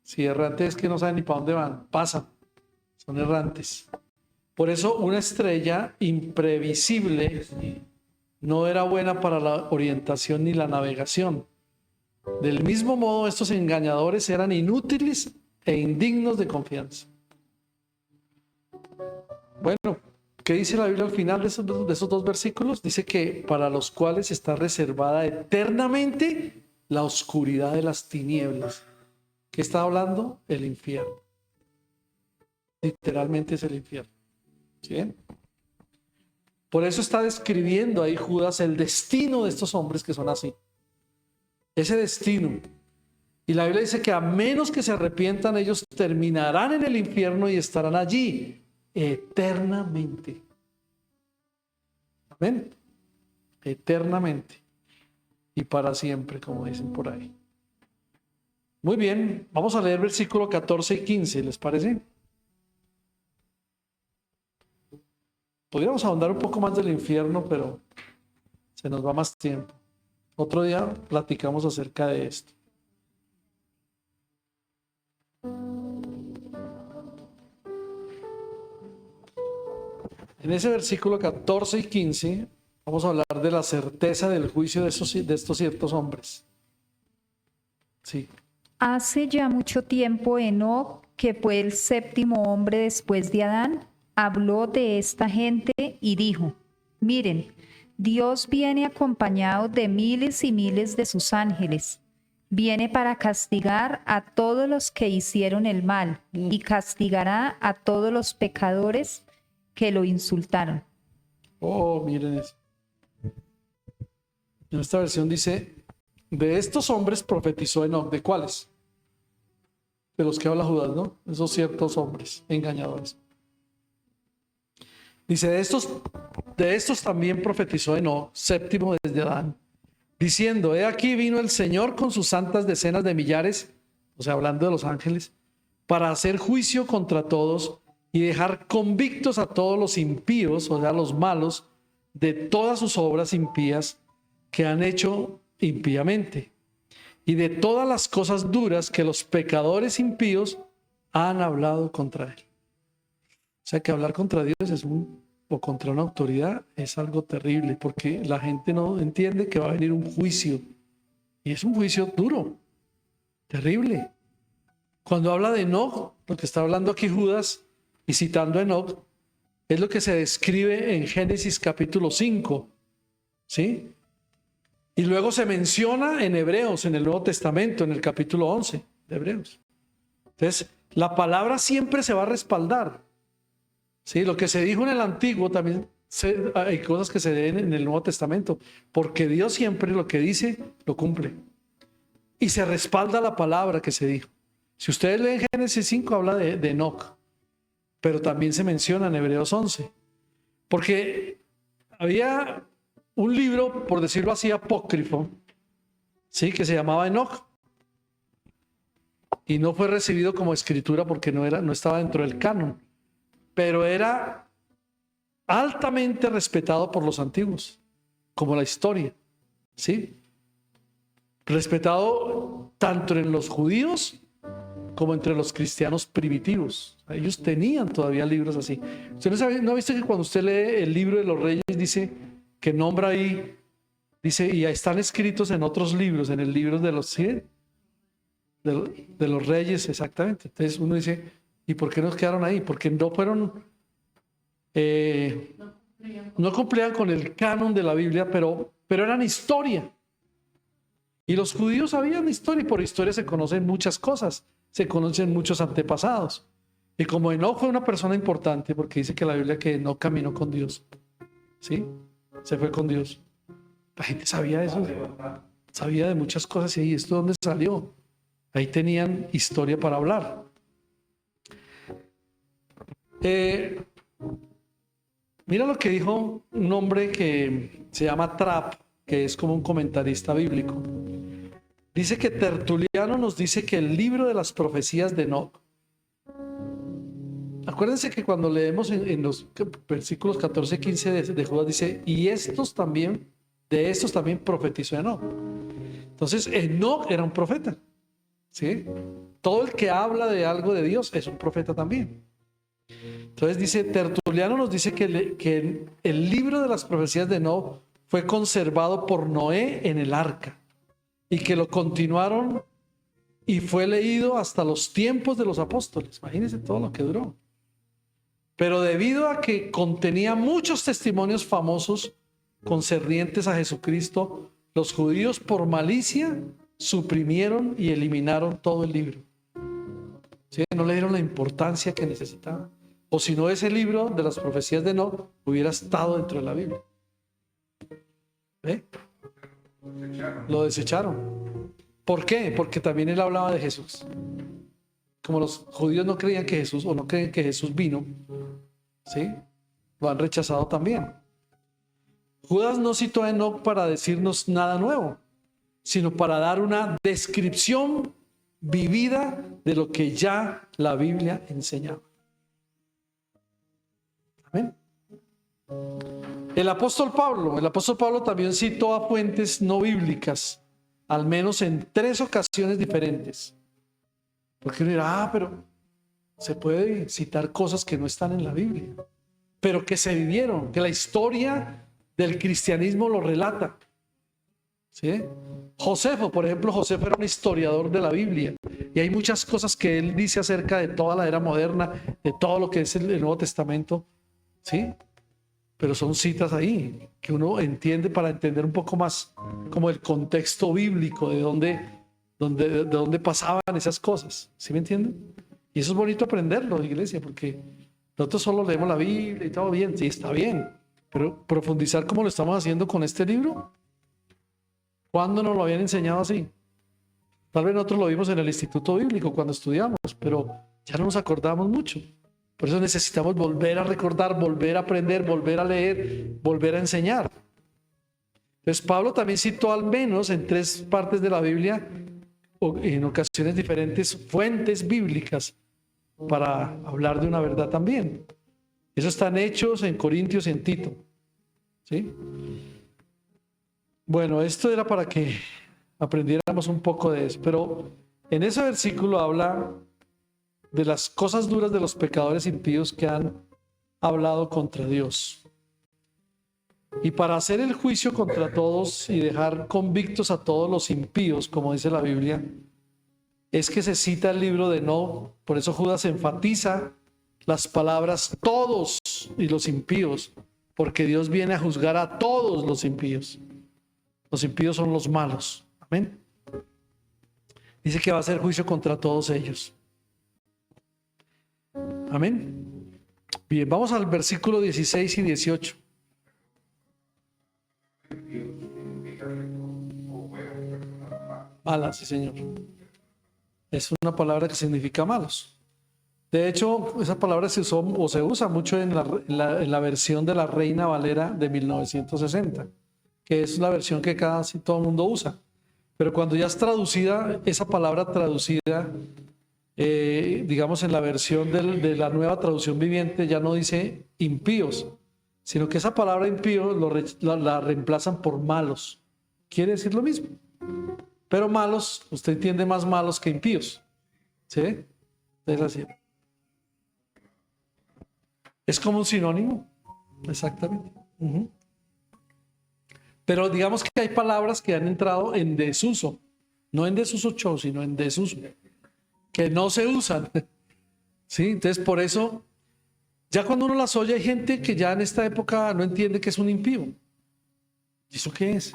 Si errantes es que no saben ni para dónde van, pasan, son errantes. Por eso una estrella imprevisible no era buena para la orientación ni la navegación. Del mismo modo, estos engañadores eran inútiles e indignos de confianza. Bueno, ¿qué dice la Biblia al final de esos dos versículos? Dice que para los cuales está reservada eternamente la oscuridad de las tinieblas. ¿Qué está hablando? El infierno. Literalmente es el infierno. ¿Sí? Por eso está describiendo ahí Judas el destino de estos hombres que son así. Ese destino. Y la Biblia dice que a menos que se arrepientan, ellos terminarán en el infierno y estarán allí eternamente. Amén. Eternamente. Y para siempre, como dicen por ahí. Muy bien, vamos a leer versículo 14 y 15, ¿les parece? Podríamos ahondar un poco más del infierno, pero se nos va más tiempo. Otro día platicamos acerca de esto. En ese versículo 14 y 15 vamos a hablar de la certeza del juicio de estos ciertos hombres. Sí. Hace ya mucho tiempo Enoc, que fue el séptimo hombre después de Adán, habló de esta gente y dijo: miren, Dios viene acompañado de miles y miles de sus ángeles. Viene para castigar a todos los que hicieron el mal y castigará a todos los pecadores que lo insultaron. Oh, miren eso. En esta versión dice: de estos hombres profetizó Enoc. ¿De cuáles? De los que habla Judas, ¿no? Esos ciertos hombres engañadores. Dice: de estos también profetizó Enoc, séptimo desde Adán, diciendo: he aquí vino el Señor con sus santas decenas de millares, o sea, hablando de los ángeles, para hacer juicio contra todos y dejar convictos a todos los impíos, o sea, los malos, de todas sus obras impías que han hecho impíamente, y de todas las cosas duras que los pecadores impíos han hablado contra él. O sea que hablar contra Dios o contra una autoridad es algo terrible, porque la gente no entiende que va a venir un juicio, y es un juicio duro, terrible. Cuando habla de Enoc, lo que está hablando aquí Judas y citando a Enoc es lo que se describe en Génesis capítulo 5, ¿sí? Y luego se menciona en Hebreos, en el Nuevo Testamento, en el capítulo 11 de Hebreos. Entonces, la palabra siempre se va a respaldar. Sí, lo que se dijo en el Antiguo también hay cosas que se den en el Nuevo Testamento, porque Dios siempre lo que dice lo cumple. Y se respalda la palabra que se dijo. Si ustedes leen Génesis 5, habla de Enoc, pero también se menciona en Hebreos 11. Porque había un libro, por decirlo así, apócrifo, ¿sí? Que se llamaba Enoc. Y no fue recibido como escritura porque no estaba dentro del canon. Pero era altamente respetado por los antiguos, como la historia, ¿sí? Respetado tanto en los judíos como entre los cristianos primitivos. Ellos tenían todavía libros así. ¿Usted no ha visto que cuando usted lee el libro de los reyes dice que nombra ahí, dice, y están escritos en otros libros, en el libro de los, ¿sí? de los reyes, exactamente? Entonces uno dice, ¿y por qué nos quedaron ahí? Porque no fueron, no cumplían con el canon de la Biblia, pero eran historia. Y los judíos sabían historia, y por historia se conocen muchas cosas, se conocen muchos antepasados. Y como Enoc fue una persona importante, porque dice que la Biblia que Enoc caminó con Dios, ¿sí? Se fue con Dios. La gente sabía eso, sabía de muchas cosas. ¿Y esto dónde salió? Ahí tenían historia para hablar. Mira lo que dijo un hombre que se llama Trapp, que es como un comentarista bíblico. Dice que Tertuliano nos dice que el libro de las profecías de Enoc, acuérdense que cuando leemos en los versículos 14 y 15 de Judas dice, y de estos también profetizó Enoc. Entonces Enoc era un profeta, ¿sí? Todo el que habla de algo de Dios es un profeta también. Entonces dice, Tertuliano nos dice que el libro de las profecías de Enoc fue conservado por Noé en el arca y que lo continuaron y fue leído hasta los tiempos de los apóstoles. Imagínense todo lo que duró. Pero debido a que contenía muchos testimonios famosos concernientes a Jesucristo, los judíos por malicia suprimieron y eliminaron todo el libro. ¿Sí? No le dieron la importancia que necesitaban. O si no, ese libro de las profecías de Enoc hubiera estado dentro de la Biblia. ¿Eh? Lo desecharon. ¿Por qué? Porque también él hablaba de Jesús. Como los judíos no creían que Jesús, o no creen que Jesús vino, ¿sí? Lo han rechazado también. Judas no citó a Enoc para decirnos nada nuevo, sino para dar una descripción vivida de lo que ya la Biblia enseñaba. Amén. El apóstol Pablo también citó a fuentes no bíblicas, al menos en 3 ocasiones diferentes. Porque uno dirá, pero se puede citar cosas que no están en la Biblia, pero que se vivieron, que la historia del cristianismo lo relata. ¿Sí? Josefo, por ejemplo, Josefo era un historiador de la Biblia y hay muchas cosas que él dice acerca de toda la era moderna, de todo lo que es el Nuevo Testamento, ¿sí? Pero son citas ahí que uno entiende para entender un poco más como el contexto bíblico de dónde pasaban esas cosas, ¿sí me entienden? Y eso es bonito aprenderlo, iglesia, porque nosotros solo leemos la Biblia y todo bien, sí, está bien, pero profundizar como lo estamos haciendo con este libro, ¿cuándo nos lo habían enseñado así? Tal vez nosotros lo vimos en el Instituto Bíblico cuando estudiamos, pero ya no nos acordamos mucho. Por eso necesitamos volver a recordar, volver a aprender, volver a leer, volver a enseñar. Entonces Pablo también citó al menos en 3 partes de la Biblia, o en ocasiones diferentes, fuentes bíblicas para hablar de una verdad también. Eso está en Hechos, en Corintios y en Tito. ¿Sí? Bueno, esto era para que aprendiéramos un poco de eso, pero en ese versículo habla de las cosas duras de los pecadores impíos que han hablado contra Dios. Y para hacer el juicio contra todos y dejar convictos a todos los impíos, como dice la Biblia, es que se cita el libro de Enoc. Por eso Judas enfatiza las palabras todos y los impíos, porque Dios viene a juzgar a todos los impíos. Los impíos son los malos. Amén. Dice que va a hacer juicio contra todos ellos. Amén. Bien, vamos al versículo 16 y 18. Mala, sí, señor. Es una palabra que significa malos. De hecho, esa palabra se usó o se usa mucho en la versión de la Reina Valera de 1960, que es la versión que casi todo el mundo usa. Pero cuando ya es traducida, esa palabra traducida, digamos en la versión de la nueva traducción viviente, ya no dice impíos, sino que esa palabra impío la reemplazan por malos. Quiere decir lo mismo. Pero malos, usted entiende más malos que impíos. ¿Sí? Es así. Es como un sinónimo. Exactamente. Pero digamos que hay palabras que han entrado en desuso. No en desuso show, sino en desuso. Que no se usan. ¿Sí? Entonces, por eso, ya cuando uno las oye, hay gente que ya en esta época no entiende que es un impío. ¿Y eso qué es?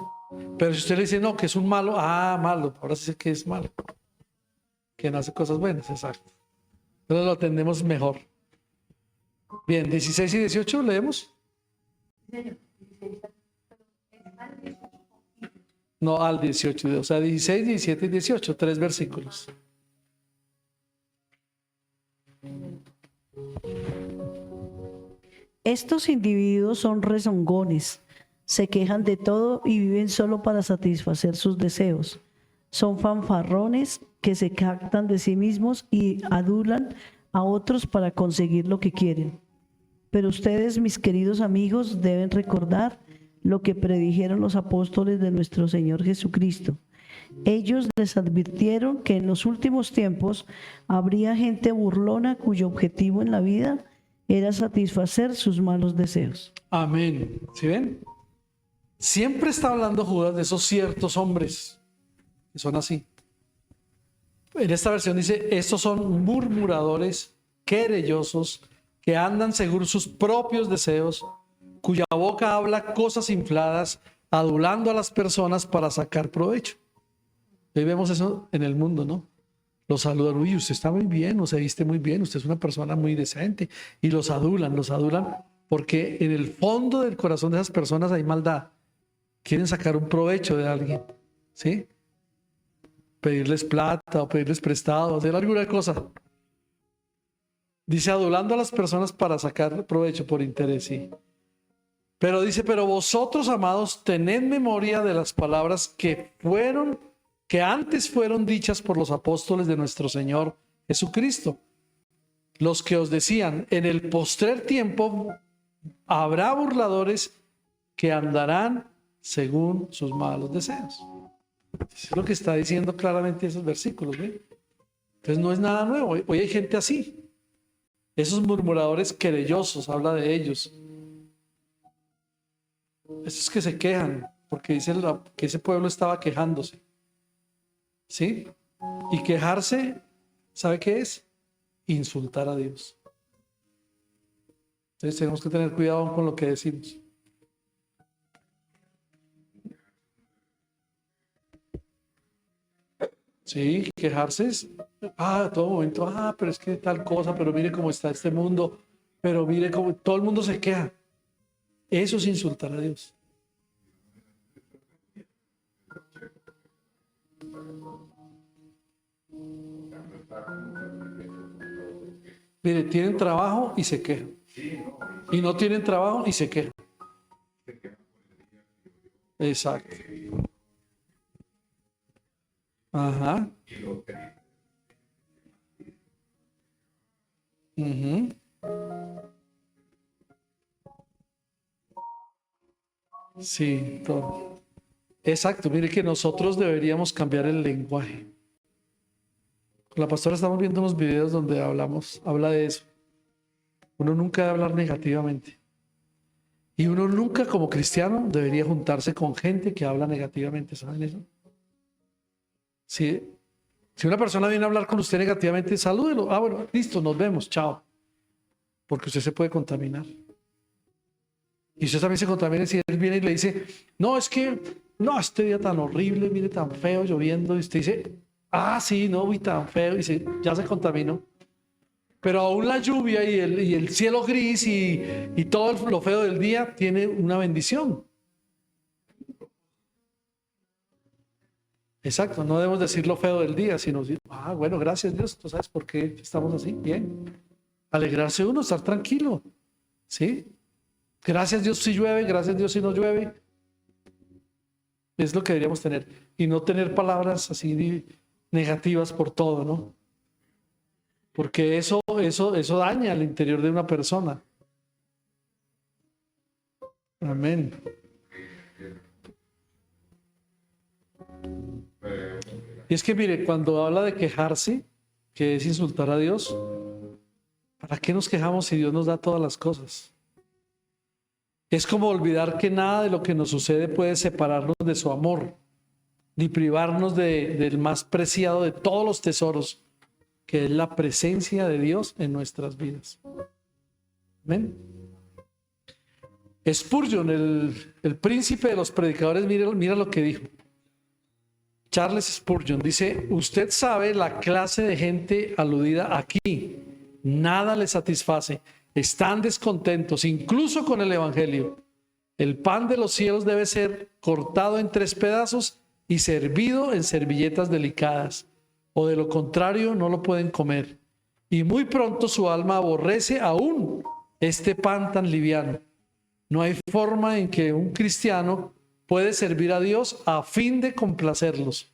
Pero si usted le dice, no, que es un malo, malo, ahora sí sé que es malo. Que no hace cosas buenas, exacto. Entonces lo atendemos mejor. Bien, 16 y 18, ¿leemos? No, al 18, o sea, 16, 17 y 18, 3 versículos. Estos individuos son rezongones, se quejan de todo y viven solo para satisfacer sus deseos. Son fanfarrones que se jactan de sí mismos y adulan a otros para conseguir lo que quieren. Pero ustedes, mis queridos amigos, deben recordar lo que predijeron los apóstoles de nuestro Señor Jesucristo. Ellos les advirtieron que en los últimos tiempos habría gente burlona cuyo objetivo en la vida era satisfacer sus malos deseos. Amén. ¿Sí ven? Siempre está hablando Judas de esos ciertos hombres que son así. En esta versión dice, estos son murmuradores, querellosos, que andan según sus propios deseos, cuya boca habla cosas infladas, adulando a las personas para sacar provecho. Hoy vemos eso en el mundo, ¿no? Los saludan, uy, usted está muy bien, o se viste muy bien, usted es una persona muy decente, y los adulan, porque en el fondo del corazón de esas personas hay maldad. Quieren sacar un provecho de alguien, ¿sí? Pedirles plata o pedirles prestado, hacer alguna cosa. Dice, adulando a las personas para sacar provecho por interés, sí. Pero dice, pero vosotros, amados, tened memoria de las palabras que antes fueron dichas por los apóstoles de nuestro Señor Jesucristo, los que os decían, en el postrer tiempo habrá burladores que andarán según sus malos deseos. Eso es lo que está diciendo claramente esos versículos, ¿ve? Entonces no es nada nuevo. Hoy hay gente así. Esos murmuradores querellosos, habla de ellos. Esos que se quejan, porque dice que ese pueblo estaba quejándose. ¿Sí? Y quejarse, ¿sabe qué es? Insultar a Dios. Entonces tenemos que tener cuidado con lo que decimos. Sí, quejarse es, todo momento, pero es que tal cosa, pero mire cómo está este mundo, pero mire cómo todo el mundo se queja. Eso es insultar a Dios. Mire, tienen trabajo y se quejan. Y no tienen trabajo y se quejan. Exacto. Ajá. Sí, todo. Exacto, mire que nosotros deberíamos cambiar el lenguaje. Con la pastora estamos viendo unos videos donde habla de eso. Uno nunca debe hablar negativamente. Y uno nunca como cristiano debería juntarse con gente que habla negativamente, ¿saben eso? Si una persona viene a hablar con usted negativamente, salúdelo. Bueno, listo, nos vemos, chao. Porque usted se puede contaminar. Y usted también se contamina si él viene y le dice, no, es que, no, este día tan horrible, mire, tan feo, lloviendo. Y usted dice, sí, no, uy, tan feo. Y ya se contaminó. Pero aún la lluvia y el cielo gris y todo lo feo del día tiene una bendición. Exacto, no debemos decir lo feo del día, sino decir, bueno, gracias Dios, tú sabes por qué estamos así, bien. Alegrarse uno, estar tranquilo, ¿sí? Gracias Dios si llueve, gracias Dios si no llueve. Es lo que deberíamos tener. Y no tener palabras así negativas por todo, ¿no? Porque eso daña al interior de una persona. Amén. Y es que mire, cuando habla de quejarse, que es insultar a Dios, ¿para qué nos quejamos si Dios nos da todas las cosas? Es como olvidar que nada de lo que nos sucede puede separarnos de su amor, ni privarnos del más preciado de todos los tesoros, que es la presencia de Dios en nuestras vidas. Amén. Spurgeon, el príncipe de los predicadores, mira lo que dijo. Charles Spurgeon dice: usted sabe la clase de gente aludida aquí. Nada les satisface. Están descontentos, incluso con el evangelio. El pan de los cielos debe ser cortado en 3 pedazos y servido en servilletas delicadas, o de lo contrario no lo pueden comer. Y muy pronto su alma aborrece aún este pan tan liviano. No hay forma en que un cristiano puede servir a Dios a fin de complacerlos.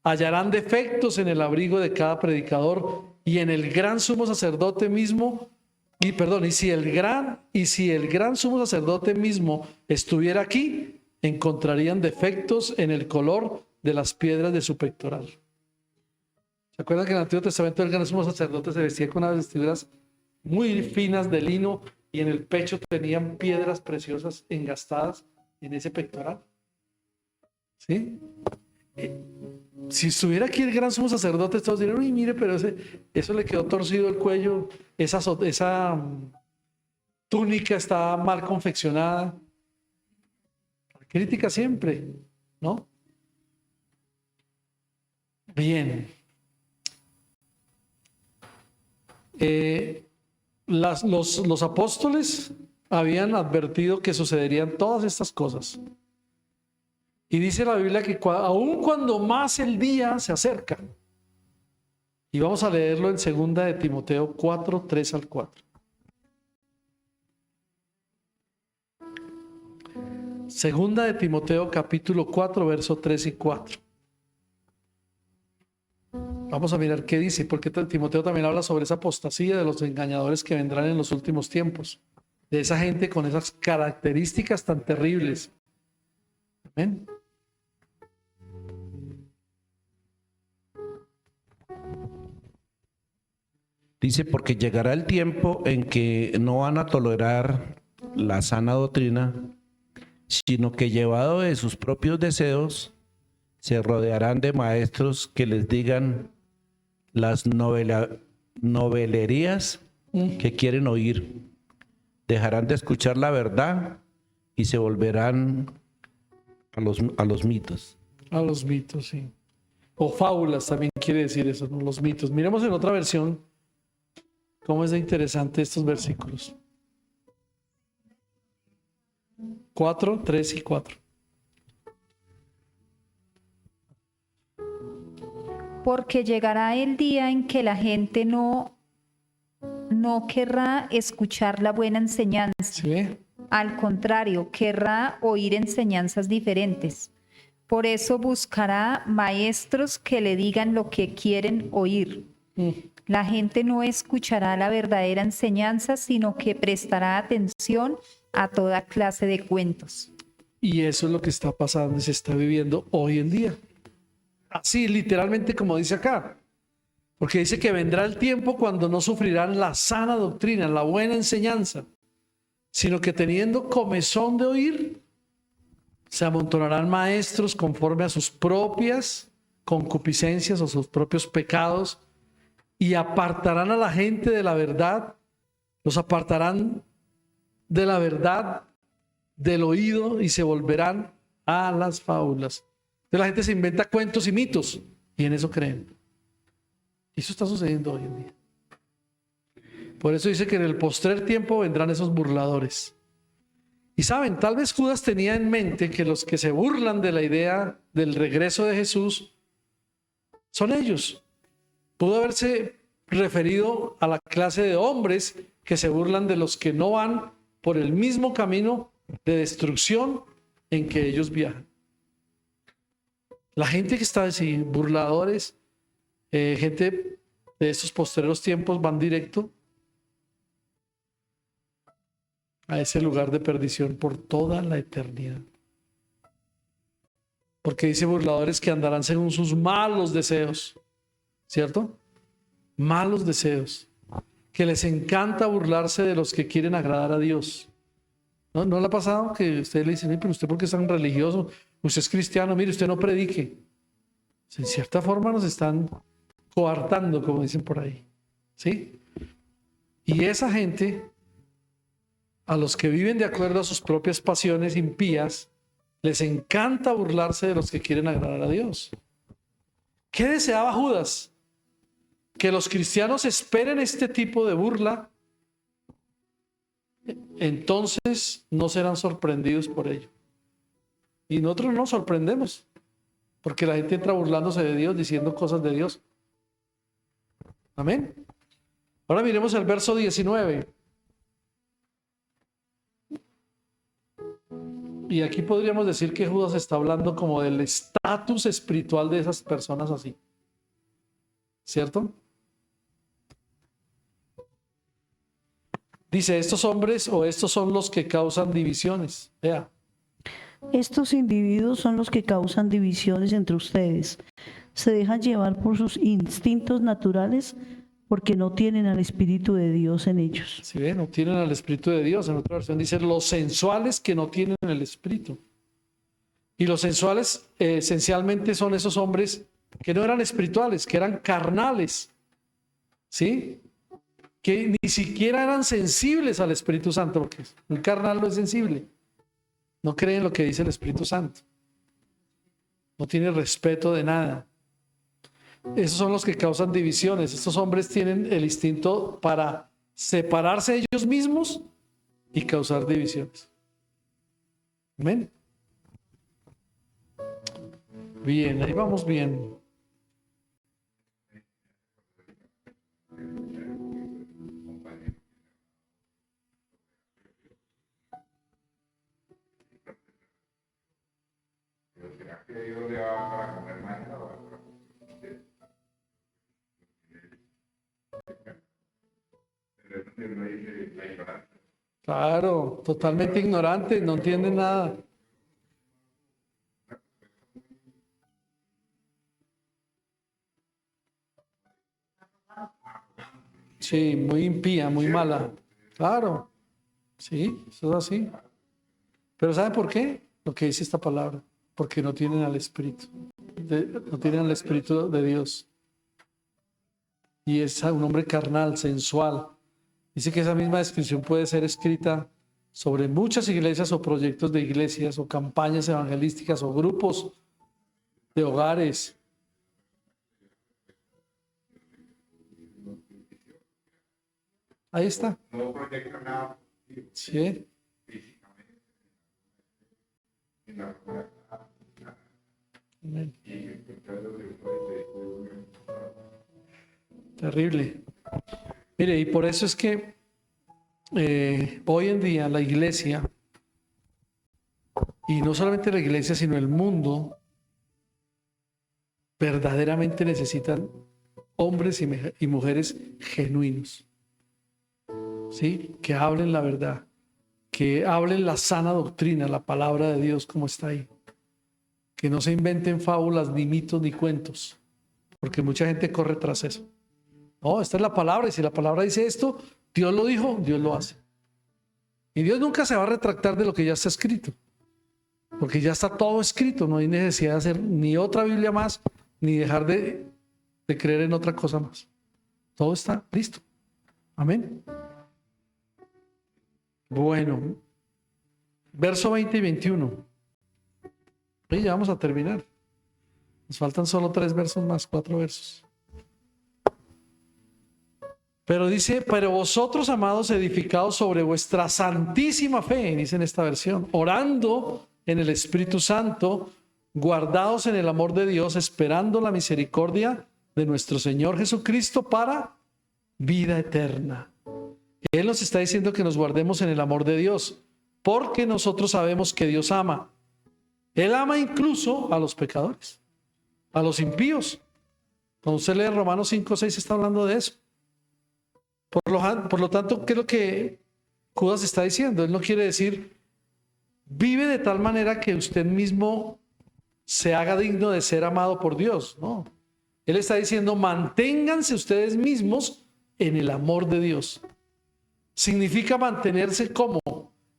Hallarán defectos en el abrigo de cada predicador y en el gran sumo sacerdote mismo. Y si el gran sumo sacerdote mismo estuviera aquí, encontrarían defectos en el color de las piedras de su pectoral. ¿Se acuerdan que en el Antiguo Testamento el gran sumo sacerdote se vestía con unas vestiduras muy finas de lino y en el pecho tenían piedras preciosas engastadas en ese pectoral? ¿Sí? Si estuviera aquí el gran sumo sacerdote, todos dirían: uy, mire, pero eso le quedó torcido el cuello, esa túnica está mal confeccionada. Crítica siempre, ¿no? Bien. Los apóstoles habían advertido que sucederían todas estas cosas. Y dice la Biblia que aun cuando más el día se acerca. Y vamos a leerlo en 2 de Timoteo 4, 3 al 4. Segunda de Timoteo capítulo 4, verso 3 y 4. Vamos a mirar qué dice, porque Timoteo también habla sobre esa apostasía de los engañadores que vendrán en los últimos tiempos. De esa gente con esas características tan terribles. Amén. Dice: porque llegará el tiempo en que no van a tolerar la sana doctrina, sino que llevado de sus propios deseos, se rodearán de maestros que les digan las novelerías que quieren oír. Dejarán de escuchar la verdad y se volverán a los mitos. A los mitos, sí. O fábulas también quiere decir eso, ¿no? Los mitos. Miremos en otra versión cómo es de interesante estos versículos. 4, 3 y 4. Porque llegará el día en que la gente no querrá escuchar la buena enseñanza. ¿Sí? Al contrario, querrá oír enseñanzas diferentes. Por eso buscará maestros que le digan lo que quieren oír. La gente no escuchará la verdadera enseñanza, sino que prestará atención a toda clase de cuentos. Y eso es lo que está pasando y se está viviendo hoy en día. Así, literalmente, como dice acá. Porque dice que vendrá el tiempo cuando no sufrirán la sana doctrina, la buena enseñanza, sino que teniendo comezón de oír, se amontonarán maestros conforme a sus propias concupiscencias o sus propios pecados, y apartarán a la gente de la verdad, los apartarán de la verdad del oído y se volverán a las fábulas. Entonces la gente se inventa cuentos y mitos y en eso creen. Y eso está sucediendo hoy en día. Por eso dice que en el postrer tiempo vendrán esos burladores. Y saben, tal vez Judas tenía en mente que los que se burlan de la idea del regreso de Jesús son ellos. Pudo haberse referido a la clase de hombres que se burlan de los que no van por el mismo camino de destrucción en que ellos viajan. La gente que está así, burladores, gente de estos posteriores tiempos, van directo a ese lugar de perdición por toda la eternidad. Porque dice burladores que andarán según sus malos deseos, ¿cierto? Malos deseos, que les encanta burlarse de los que quieren agradar a Dios. ¿No le ha pasado que usted le dice, pero usted por qué es tan religioso? Usted es cristiano, mire, usted no predique. En cierta forma nos están coartando, como dicen por ahí, ¿sí? Y esa gente, a los que viven de acuerdo a sus propias pasiones impías, les encanta burlarse de los que quieren agradar a Dios. ¿Qué deseaba Judas? Que los cristianos esperen este tipo de burla, entonces no serán sorprendidos por ello. Y nosotros no nos sorprendemos, porque la gente entra burlándose de Dios, diciendo cosas de Dios. Amén. Ahora miremos el verso 19. Y aquí podríamos decir que Judas está hablando como del estatus espiritual de esas personas así. ¿Cierto? Dice, estos hombres o estos son los que causan divisiones. Vea. Estos individuos son los que causan divisiones entre ustedes. Se dejan llevar por sus instintos naturales porque no tienen al Espíritu de Dios en ellos. ¿Sí ven? No tienen al Espíritu de Dios. En otra versión dice los sensuales que no tienen el Espíritu. Y los sensuales esencialmente son esos hombres que no eran espirituales, que eran carnales. ¿Sí? Que ni siquiera eran sensibles al Espíritu Santo, porque un carnal no es sensible. No cree en lo que dice el Espíritu Santo. No tiene respeto de nada. Esos son los que causan divisiones. Estos hombres tienen el instinto para separarse de ellos mismos y causar divisiones. Amén. Bien, ahí vamos bien. Claro, totalmente ignorante, no entiende nada. Sí, muy impía, muy mala. Claro, sí, eso es así. Pero ¿saben por qué? Lo que dice esta palabra. Porque no tienen al Espíritu. No tienen al Espíritu de Dios. Y es un hombre carnal, sensual. Dice que esa misma descripción puede ser escrita sobre muchas iglesias o proyectos de iglesias o campañas evangelísticas o grupos de hogares. Ahí está. Sí. Amén. Terrible. Mire, y por eso es que hoy en día la iglesia, y no solamente la iglesia, sino el mundo, verdaderamente necesitan hombres y mujeres genuinos, ¿sí? Que hablen la verdad, que hablen la sana doctrina, la palabra de Dios como está ahí, que no se inventen fábulas, ni mitos, ni cuentos, porque mucha gente corre tras eso. No, esta es la palabra, y si la palabra dice esto, Dios lo dijo, Dios lo hace. Y Dios nunca se va a retractar de lo que ya está escrito, porque ya está todo escrito, no hay necesidad de hacer ni otra Biblia más, ni dejar de creer en otra cosa más. Todo está listo. Amén. Bueno, verso 20 y 21. Y ya vamos a terminar. Nos faltan solo 3 versos más, 4 versos. Pero dice, pero vosotros, amados, edificados sobre vuestra santísima fe, dice en esta versión, orando en el Espíritu Santo, guardados en el amor de Dios, esperando la misericordia de nuestro Señor Jesucristo para vida eterna. Él nos está diciendo que nos guardemos en el amor de Dios, porque nosotros sabemos que Dios ama. Él ama incluso a los pecadores, a los impíos. Cuando usted lee Romanos 5:6 está hablando de eso. Por lo tanto, ¿qué es lo que Judas está diciendo? Él no quiere decir, vive de tal manera que usted mismo se haga digno de ser amado por Dios. No. Él está diciendo, manténganse ustedes mismos en el amor de Dios. Significa mantenerse como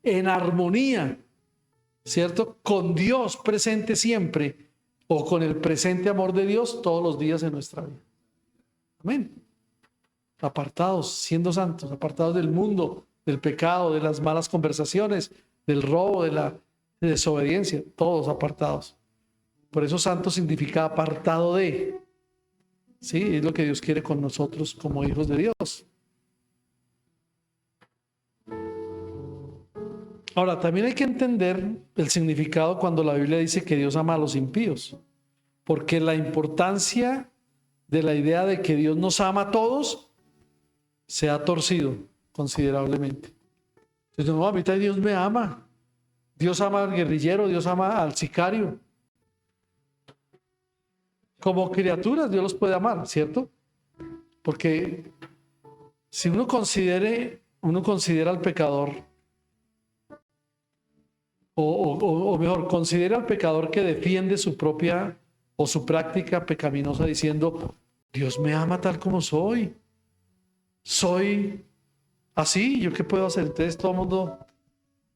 en armonía, ¿cierto? Con Dios presente siempre, o con el presente amor de Dios todos los días de nuestra vida. Amén. Apartados, siendo santos, apartados del mundo, del pecado, de las malas conversaciones, del robo, de la desobediencia, todos apartados. Por eso santo significa apartado de. Sí, es lo que Dios quiere con nosotros como hijos de Dios. Ahora, también hay que entender el significado cuando la Biblia dice que Dios ama a los impíos, porque la importancia de la idea de que Dios nos ama a todos se ha torcido considerablemente. Entonces, no, ahorita Dios me ama. Dios ama al guerrillero, Dios ama al sicario. Como criaturas Dios los puede amar, ¿cierto? Porque si uno considera al pecador, o mejor, considera al pecador que defiende su propia o su práctica pecaminosa diciendo, Dios me ama tal como soy. Soy así, ¿yo qué puedo hacer? Entonces todo el mundo,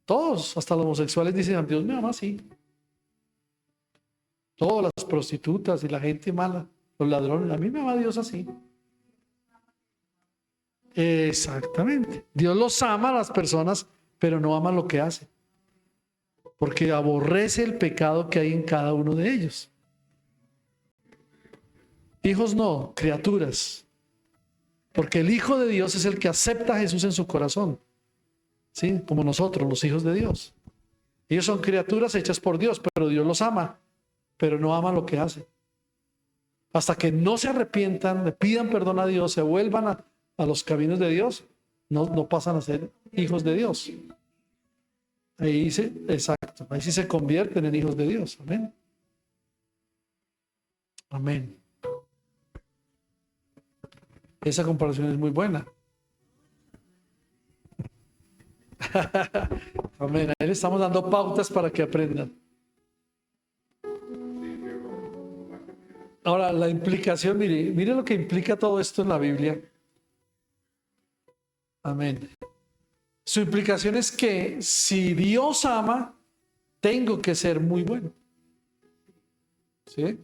todos, hasta los homosexuales dicen, Dios me ama así. Todas las prostitutas y la gente mala, los ladrones, a mí me ama Dios así. Exactamente. Dios los ama a las personas, pero no ama lo que hace. Porque aborrece el pecado que hay en cada uno de ellos. Hijos no, criaturas. Porque el Hijo de Dios es el que acepta a Jesús en su corazón. ¿Sí? Como nosotros, los hijos de Dios. Ellos son criaturas hechas por Dios, pero Dios los ama, pero no ama lo que hace. Hasta que no se arrepientan, le pidan perdón a Dios, se vuelvan a los caminos de Dios, no pasan a ser hijos de Dios. Exacto, ahí sí se convierten en hijos de Dios. Amén. Amén. Esa comparación es muy buena. Amén. Ahí le estamos dando pautas para que aprendan. Ahora, la implicación, mire lo que implica todo esto en la Biblia. Amén. Su implicación es que si Dios ama, tengo que ser muy bueno. ¿Sí?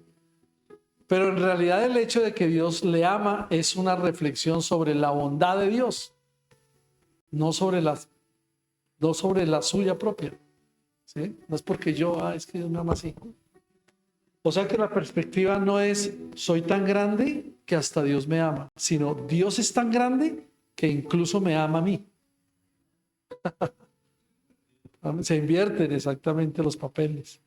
Pero en realidad el hecho de que Dios le ama es una reflexión sobre la bondad de Dios, no sobre la suya propia. ¿Sí? No es porque es que Dios me ama así. O sea que la perspectiva no es soy tan grande que hasta Dios me ama, sino Dios es tan grande que incluso me ama a mí. Se invierten exactamente los papeles.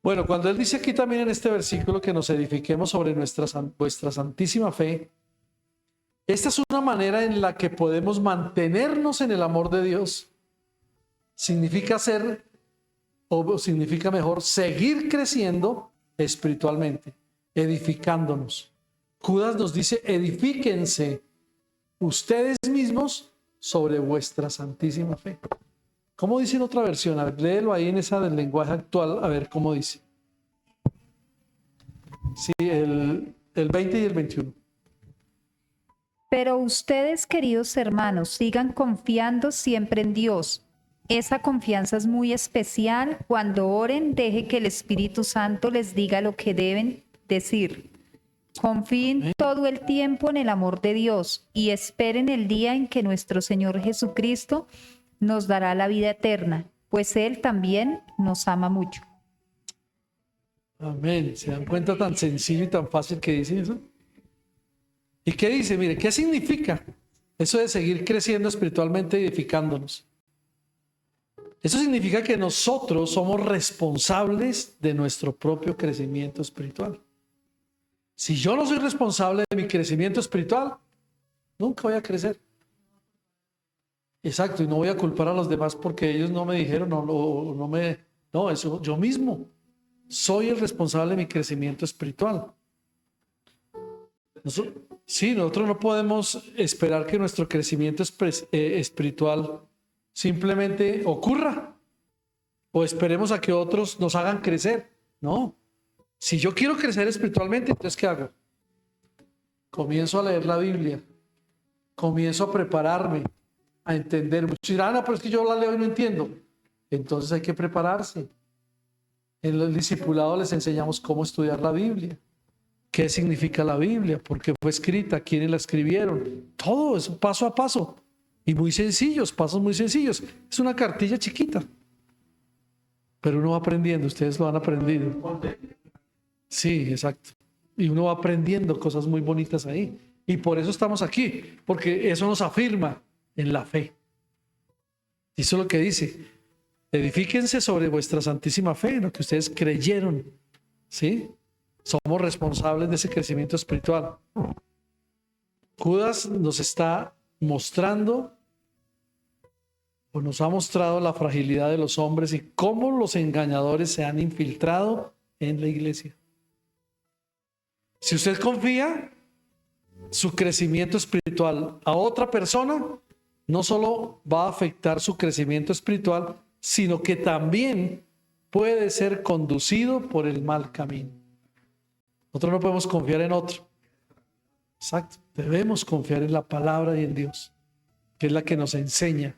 Bueno, cuando él dice aquí también en este versículo que nos edifiquemos sobre vuestra santísima fe, esta es una manera en la que podemos mantenernos en el amor de Dios. Significa significa mejor seguir creciendo espiritualmente, edificándonos. Judas nos dice, edifíquense ustedes mismos sobre vuestra santísima fe. ¿Cómo dice en otra versión? A ver, léelo ahí en esa del lenguaje actual, a ver cómo dice. Sí, el 20 y el 21. Pero ustedes, queridos hermanos, sigan confiando siempre en Dios. Esa confianza es muy especial. Cuando oren, deje que el Espíritu Santo les diga lo que deben decir. Confíen todo el tiempo en el amor de Dios y esperen el día en que nuestro Señor Jesucristo nos dará la vida eterna, pues Él también nos ama mucho. Amén. ¿Se dan cuenta tan sencillo y tan fácil que dice eso? ¿Y qué dice? Mire, ¿qué significa eso de seguir creciendo espiritualmente y edificándonos? Eso significa que nosotros somos responsables de nuestro propio crecimiento espiritual. Si yo no soy responsable de mi crecimiento espiritual, nunca voy a crecer. Exacto, y no voy a culpar a los demás porque ellos no me dijeron, no, eso yo mismo soy el responsable de mi crecimiento espiritual. Nosotros no podemos esperar que nuestro crecimiento espiritual simplemente ocurra o esperemos a que otros nos hagan crecer. No, si yo quiero crecer espiritualmente, entonces ¿qué hago? Comienzo a leer la Biblia, comienzo a prepararme, a entender. Muchos dirán, no, pero es que yo la leo y no entiendo. Entonces hay que prepararse. En el discipulado les enseñamos cómo estudiar la Biblia, qué significa la Biblia, por qué fue escrita, quiénes la escribieron. Todo eso paso a paso y muy sencillos, pasos muy sencillos. Es una cartilla chiquita, pero uno va aprendiendo. Ustedes lo han aprendido. Sí, exacto. Y uno va aprendiendo cosas muy bonitas ahí. Y por eso estamos aquí, porque eso nos afirma en la fe. Y eso es lo que dice: edifíquense sobre vuestra santísima fe, en lo que ustedes creyeron. ¿Sí? Somos responsables de ese crecimiento espiritual. Judas nos está mostrando, o nos ha mostrado, la fragilidad de los hombres y cómo los engañadores se han infiltrado en la iglesia. Si usted confía su crecimiento espiritual a otra persona, no solo va a afectar su crecimiento espiritual, sino que también puede ser conducido por el mal camino. Nosotros no podemos confiar en otro. Exacto. Debemos confiar en la palabra y en Dios, que es la que nos enseña,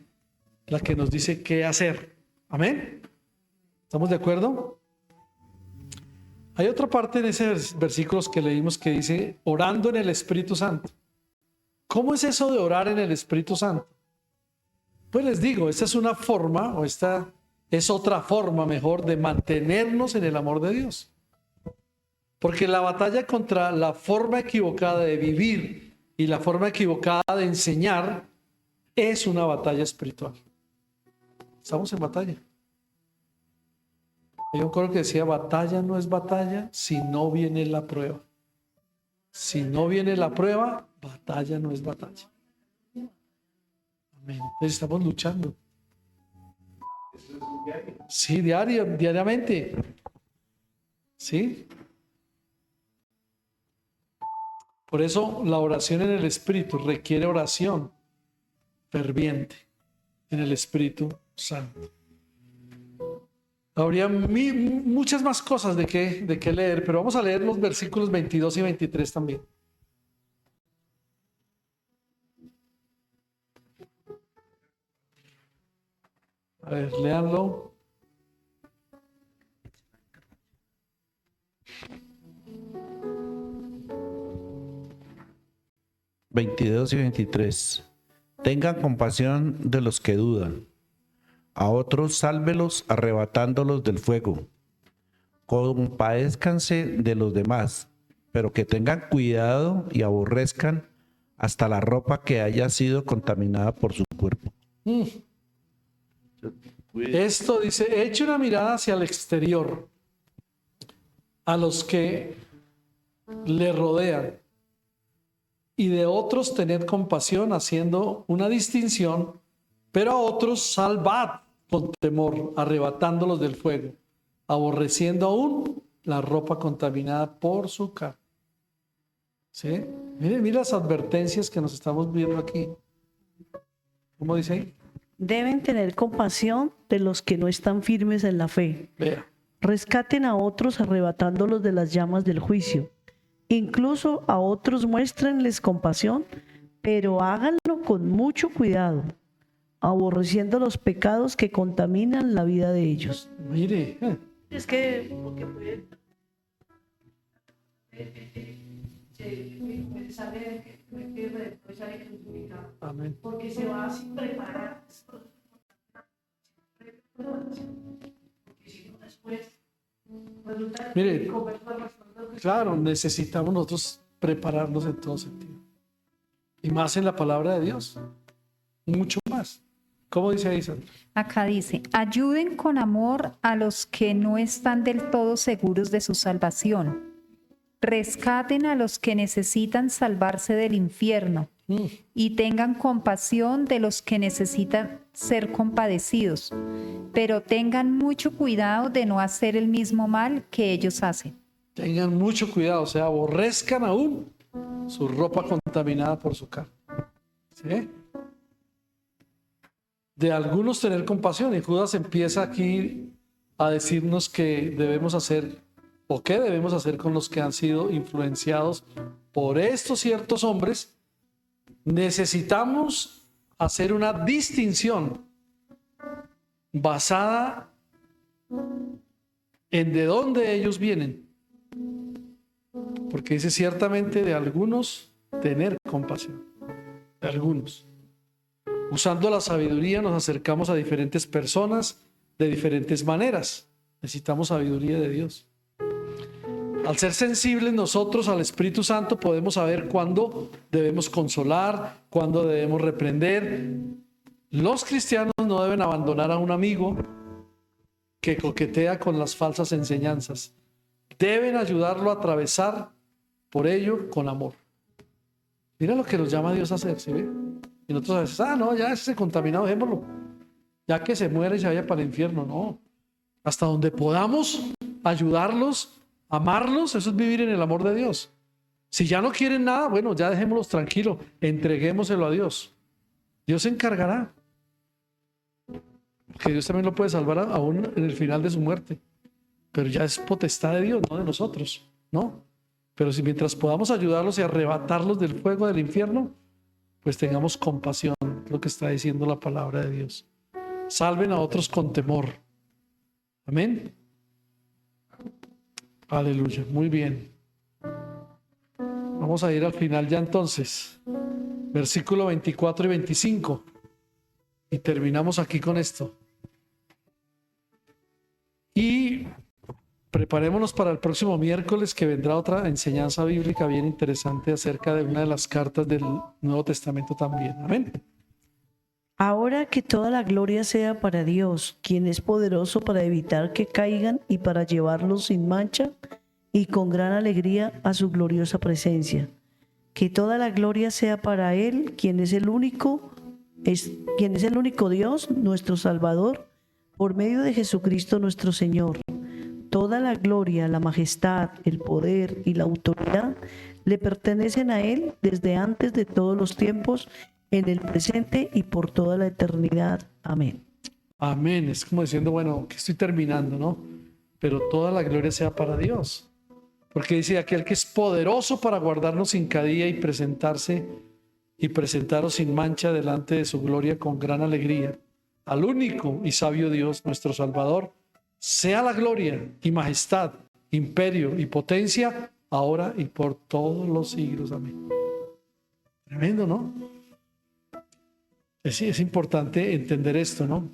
la que nos dice qué hacer. Amén. ¿Estamos de acuerdo? Hay otra parte en esos versículos que leímos que dice orando en el Espíritu Santo. ¿Cómo es eso de orar en el Espíritu Santo? Pues les digo, esta es una forma, o esta es otra forma mejor de mantenernos en el amor de Dios. Porque la batalla contra la forma equivocada de vivir y la forma equivocada de enseñar es una batalla espiritual. Estamos en batalla. Hay un coro que decía: batalla no es batalla si no viene la prueba. Si no viene la prueba, batalla no es batalla. Amén. Entonces estamos luchando. Sí, diariamente. Sí. Por eso la oración en el Espíritu requiere oración ferviente en el Espíritu Santo. Habría muchas más cosas de qué leer, pero vamos a leer los versículos 22 y 23 también. A ver, léanlo. ...22 y 23... Tengan compasión de los que dudan. A otros sálvelos arrebatándolos del fuego. Compadézcanse de los demás, pero que tengan cuidado y aborrezcan hasta la ropa que haya sido contaminada por su cuerpo. Esto dice: eche una mirada hacia el exterior, a los que le rodean, y de otros tened compasión, haciendo una distinción, pero a otros salvad con temor, arrebatándolos del fuego, aborreciendo aún la ropa contaminada por su carne. ¿Sí? Mire las advertencias que nos estamos viendo aquí. ¿Cómo dice ahí? Deben tener compasión de los que no están firmes en la fe. Vea. Rescaten a otros arrebatándolos de las llamas del juicio. Incluso a otros muéstrenles compasión, pero háganlo con mucho cuidado, aborreciendo los pecados que contaminan la vida de ellos. Mire. Es que Amén. porque se va sin preparar. Mire, claro, necesitamos nosotros prepararnos en todo sentido. Y más en la palabra de Dios. Mucho más. ¿Cómo dice ahí, Sandra? Acá dice, ayuden con amor a los que no están del todo seguros de su salvación. Rescaten a los que necesitan salvarse del infierno y tengan compasión de los que necesitan ser compadecidos, pero tengan mucho cuidado de no hacer el mismo mal que ellos hacen. Tengan mucho cuidado, o sea, aborrezcan aún su ropa contaminada por su carne. ¿Sí? De algunos tener compasión, y Judas empieza aquí a decirnos que debemos hacer o qué debemos hacer con los que han sido influenciados por estos ciertos hombres. Necesitamos hacer una distinción basada en de dónde ellos vienen, porque dice ciertamente de algunos tener compasión, de algunos. Usando la sabiduría nos acercamos a diferentes personas de diferentes maneras. Necesitamos sabiduría de Dios. Al ser sensibles nosotros al Espíritu Santo podemos saber cuándo debemos consolar, cuándo debemos reprender. Los cristianos no deben abandonar a un amigo que coquetea con las falsas enseñanzas. Deben ayudarlo a atravesar por ello con amor. Mira lo que nos llama Dios a hacer, ¿sí ve? Y nosotros a veces, no, ya ese contaminado, dejémoslo. Ya que se muere y se vaya para el infierno. No. Hasta donde podamos ayudarlos, amarlos, eso es vivir en el amor de Dios. Si ya no quieren nada, bueno, ya dejémoslos tranquilos, entreguémoselo a Dios. Dios se encargará. Porque Dios también lo puede salvar aún en el final de su muerte. Pero ya es potestad de Dios, no de nosotros, ¿no? Pero si mientras podamos ayudarlos y arrebatarlos del fuego del infierno, pues tengamos compasión, lo que está diciendo la palabra de Dios. Salven a otros con temor. Amén. Aleluya, muy bien. Vamos a ir al final ya entonces. Versículo 24 y 25. Y terminamos aquí con esto. Y preparémonos para el próximo miércoles, que vendrá otra enseñanza bíblica bien interesante acerca de una de las cartas del Nuevo Testamento también. Amén. Ahora que toda la gloria sea para Dios, quien es poderoso para evitar que caigan y para llevarlos sin mancha y con gran alegría a su gloriosa presencia. Que toda la gloria sea para Él, quien es el único Dios, nuestro Salvador, por medio de Jesucristo nuestro Señor. Toda la gloria, la majestad, el poder y la autoridad le pertenecen a Él desde antes de todos los tiempos, en el presente y por toda la eternidad. Amén. Amén. Es como diciendo, bueno, que estoy terminando, ¿no? Pero toda la gloria sea para Dios. Porque dice, aquel que es poderoso para guardarnos sin cadía y presentaros sin mancha delante de su gloria con gran alegría. Al único y sabio Dios, nuestro Salvador, sea la gloria y majestad, imperio y potencia, ahora y por todos los siglos. Amén. Tremendo, ¿no? Es importante entender esto, ¿no?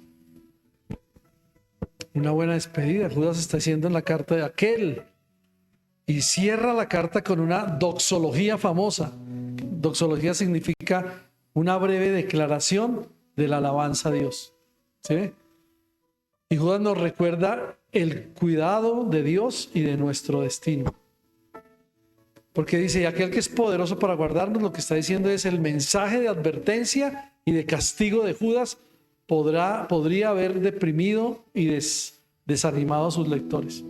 Una buena despedida. Judas está diciendo en la carta de aquel. Y cierra la carta con una doxología famosa. Doxología significa una breve declaración de la alabanza a Dios. ¿Sí? Y Judas nos recuerda el cuidado de Dios y de nuestro destino. Porque dice, y aquel que es poderoso para guardarnos, lo que está diciendo es el mensaje de advertencia y de castigo de Judas podría haber deprimido y desanimado a sus lectores.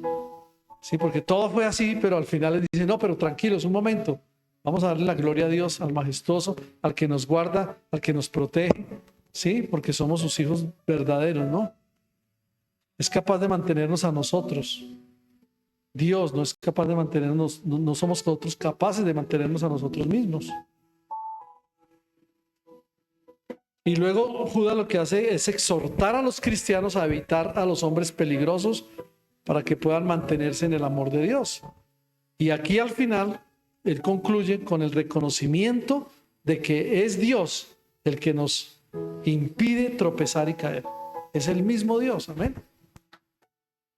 Sí, porque todo fue así, pero al final les dice, no, pero tranquilos, un momento. Vamos a darle la gloria a Dios, al majestuoso, al que nos guarda, al que nos protege. Sí, porque somos sus hijos verdaderos, ¿no? Es capaz de mantenernos a nosotros. Dios no es capaz de mantenernos, no somos nosotros capaces de mantenernos a nosotros mismos. Y luego Judas lo que hace es exhortar a los cristianos a evitar a los hombres peligrosos para que puedan mantenerse en el amor de Dios. Y aquí al final él concluye con el reconocimiento de que es Dios el que nos impide tropezar y caer. Es el mismo Dios, amén.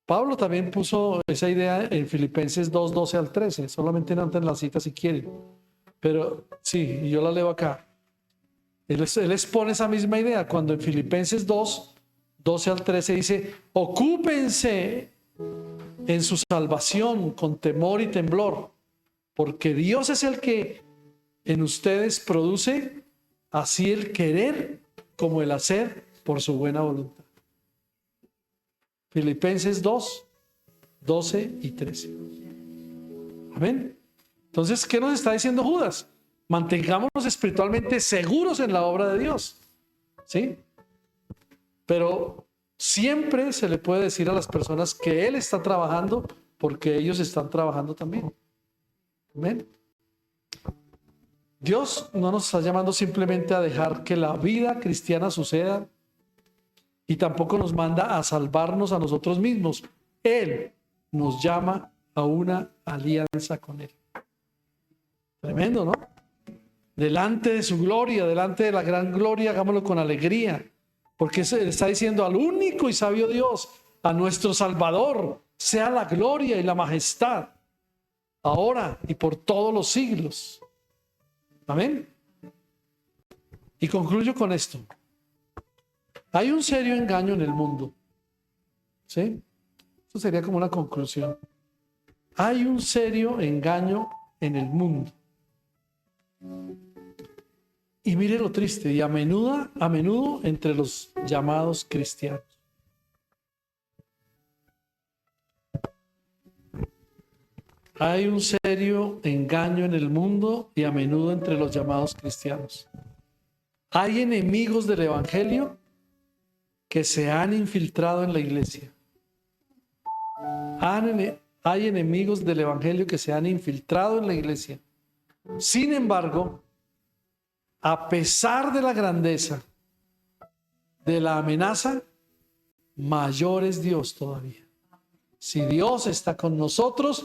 Pablo también puso esa idea en Filipenses 2, 12 al 13. Solamente no en la cita si quieren. Pero sí, yo la leo acá. Él expone esa misma idea cuando en Filipenses 2, 12 al 13 dice: ocúpense en su salvación con temor y temblor, porque Dios es el que en ustedes produce así el querer como el hacer por su buena voluntad. Filipenses 2, 12 y 13. Amén. Entonces, ¿qué nos está diciendo Judas? Mantengámonos espiritualmente seguros en la obra de Dios. ¿Sí? Pero siempre se le puede decir a las personas que Él está trabajando porque ellos están trabajando también. Amén. Dios no nos está llamando simplemente a dejar que la vida cristiana suceda y tampoco nos manda a salvarnos a nosotros mismos. Él nos llama a una alianza con Él. Tremendo, ¿no? Delante de su gloria, delante de la gran gloria, hagámoslo con alegría, porque se está diciendo al único y sabio Dios, a nuestro Salvador, sea la gloria y la majestad, ahora y por todos los siglos. Amén. Y concluyo con esto. Hay un serio engaño en el mundo. ¿Sí? Eso sería como una conclusión. Hay un serio engaño en el mundo. Y mire lo triste, y a menudo entre los llamados cristianos. Hay un serio engaño en el mundo y a menudo entre los llamados cristianos. Hay enemigos del evangelio que se han infiltrado en la iglesia. Hay enemigos del evangelio que se han infiltrado en la iglesia. Sin embargo, a pesar de la grandeza de la amenaza, mayor es Dios todavía. Si Dios está con nosotros,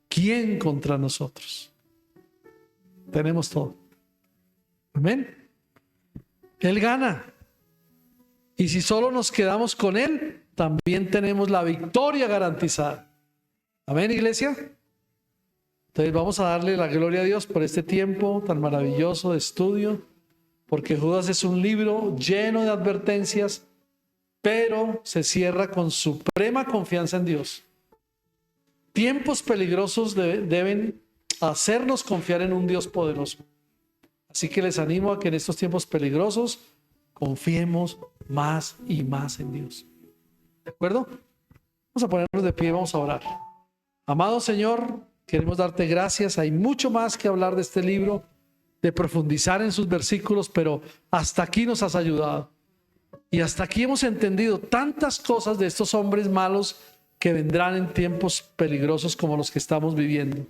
¿quién contra nosotros? Tenemos todo. Amén. Él gana. Y si solo nos quedamos con Él, también tenemos la victoria garantizada. Amén, iglesia. Entonces vamos a darle la gloria a Dios por este tiempo tan maravilloso de estudio, porque Judas es un libro lleno de advertencias, pero se cierra con suprema confianza en Dios. Tiempos peligrosos deben hacernos confiar en un Dios poderoso. Así que les animo a que en estos tiempos peligrosos confiemos más y más en Dios. ¿De acuerdo? Vamos a ponernos de pie, vamos a orar. Amado Señor, queremos darte gracias. Hay mucho más que hablar de este libro, de profundizar en sus versículos, pero hasta aquí nos has ayudado. Y hasta aquí hemos entendido tantas cosas de estos hombres malos que vendrán en tiempos peligrosos como los que estamos viviendo.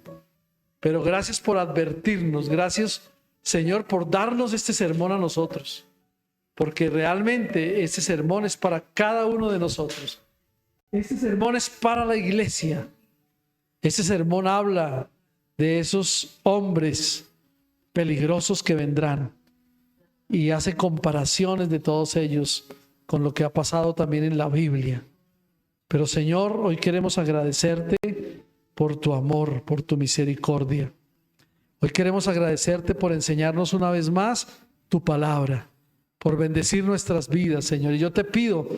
Pero gracias por advertirnos, gracias Señor por darnos este sermón a nosotros, porque realmente este sermón es para cada uno de nosotros. Este sermón es para la iglesia. Este sermón habla de esos hombres peligrosos que vendrán y hace comparaciones de todos ellos con lo que ha pasado también en la Biblia. Pero Señor, hoy queremos agradecerte por tu amor, por tu misericordia. Hoy queremos agradecerte por enseñarnos una vez más tu palabra, por bendecir nuestras vidas, Señor. Y yo te pido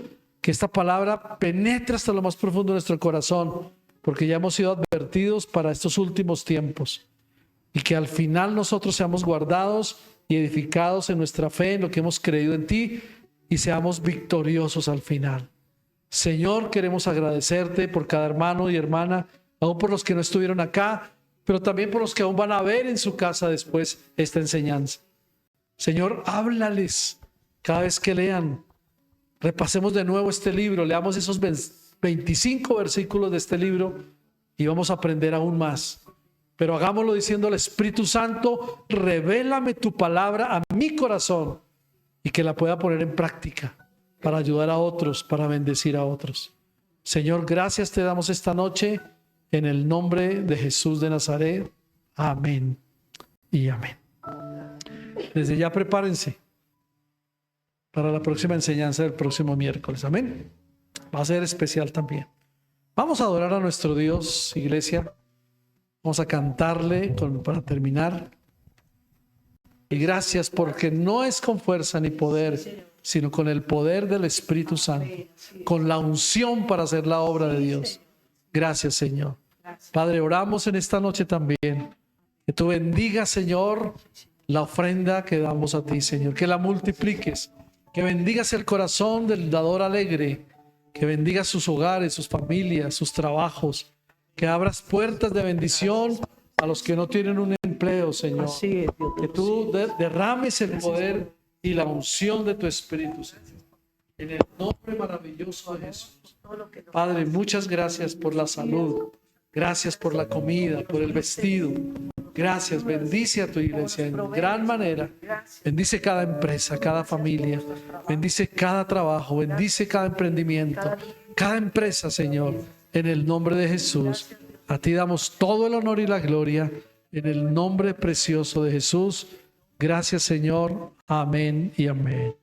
que esta palabra penetre hasta lo más profundo de nuestro corazón, porque ya hemos sido advertidos para estos últimos tiempos. Y que al final nosotros seamos guardados y edificados en nuestra fe, en lo que hemos creído en ti, y seamos victoriosos al final. Señor, queremos agradecerte por cada hermano y hermana, aún por los que no estuvieron acá, pero también por los que aún van a ver en su casa después esta enseñanza. Señor, háblales cada vez que lean. Repasemos de nuevo este libro, leamos esos 25 versículos de este libro y vamos a aprender aún más. Pero hagámoslo diciendo al Espíritu Santo, revélame tu palabra a mi corazón y que la pueda poner en práctica para ayudar a otros, para bendecir a otros. Señor, gracias te damos esta noche en el nombre de Jesús de Nazaret. Amén y amén. Desde ya prepárense para la próxima enseñanza del próximo miércoles. Amén. Va a ser especial también. Vamos a adorar a nuestro Dios, iglesia. Vamos a cantarle para terminar. Y gracias porque no es con fuerza ni poder, sino con el poder del Espíritu Santo, con la unción para hacer la obra de Dios. Gracias, Señor. Padre, oramos en esta noche también. Que tú bendigas, Señor, la ofrenda que damos a ti, Señor. Que la multipliques. Que bendigas el corazón del dador alegre. Que bendigas sus hogares, sus familias, sus trabajos. Que abras puertas de bendición a los que no tienen un empleo, Señor. Así es, Dios. Que tú derrames el poder y la unción de tu Espíritu, Señor. En el nombre maravilloso de Jesús. Padre, muchas gracias por la salud. Gracias por la comida, por el vestido. Gracias. Bendice a tu iglesia en gran manera. Bendice cada empresa, cada familia. Bendice cada trabajo. Bendice cada emprendimiento. Cada empresa, Señor. En el nombre de Jesús. A ti damos todo el honor y la gloria. En el nombre precioso de Jesús. Gracias, Señor. Amén y amén.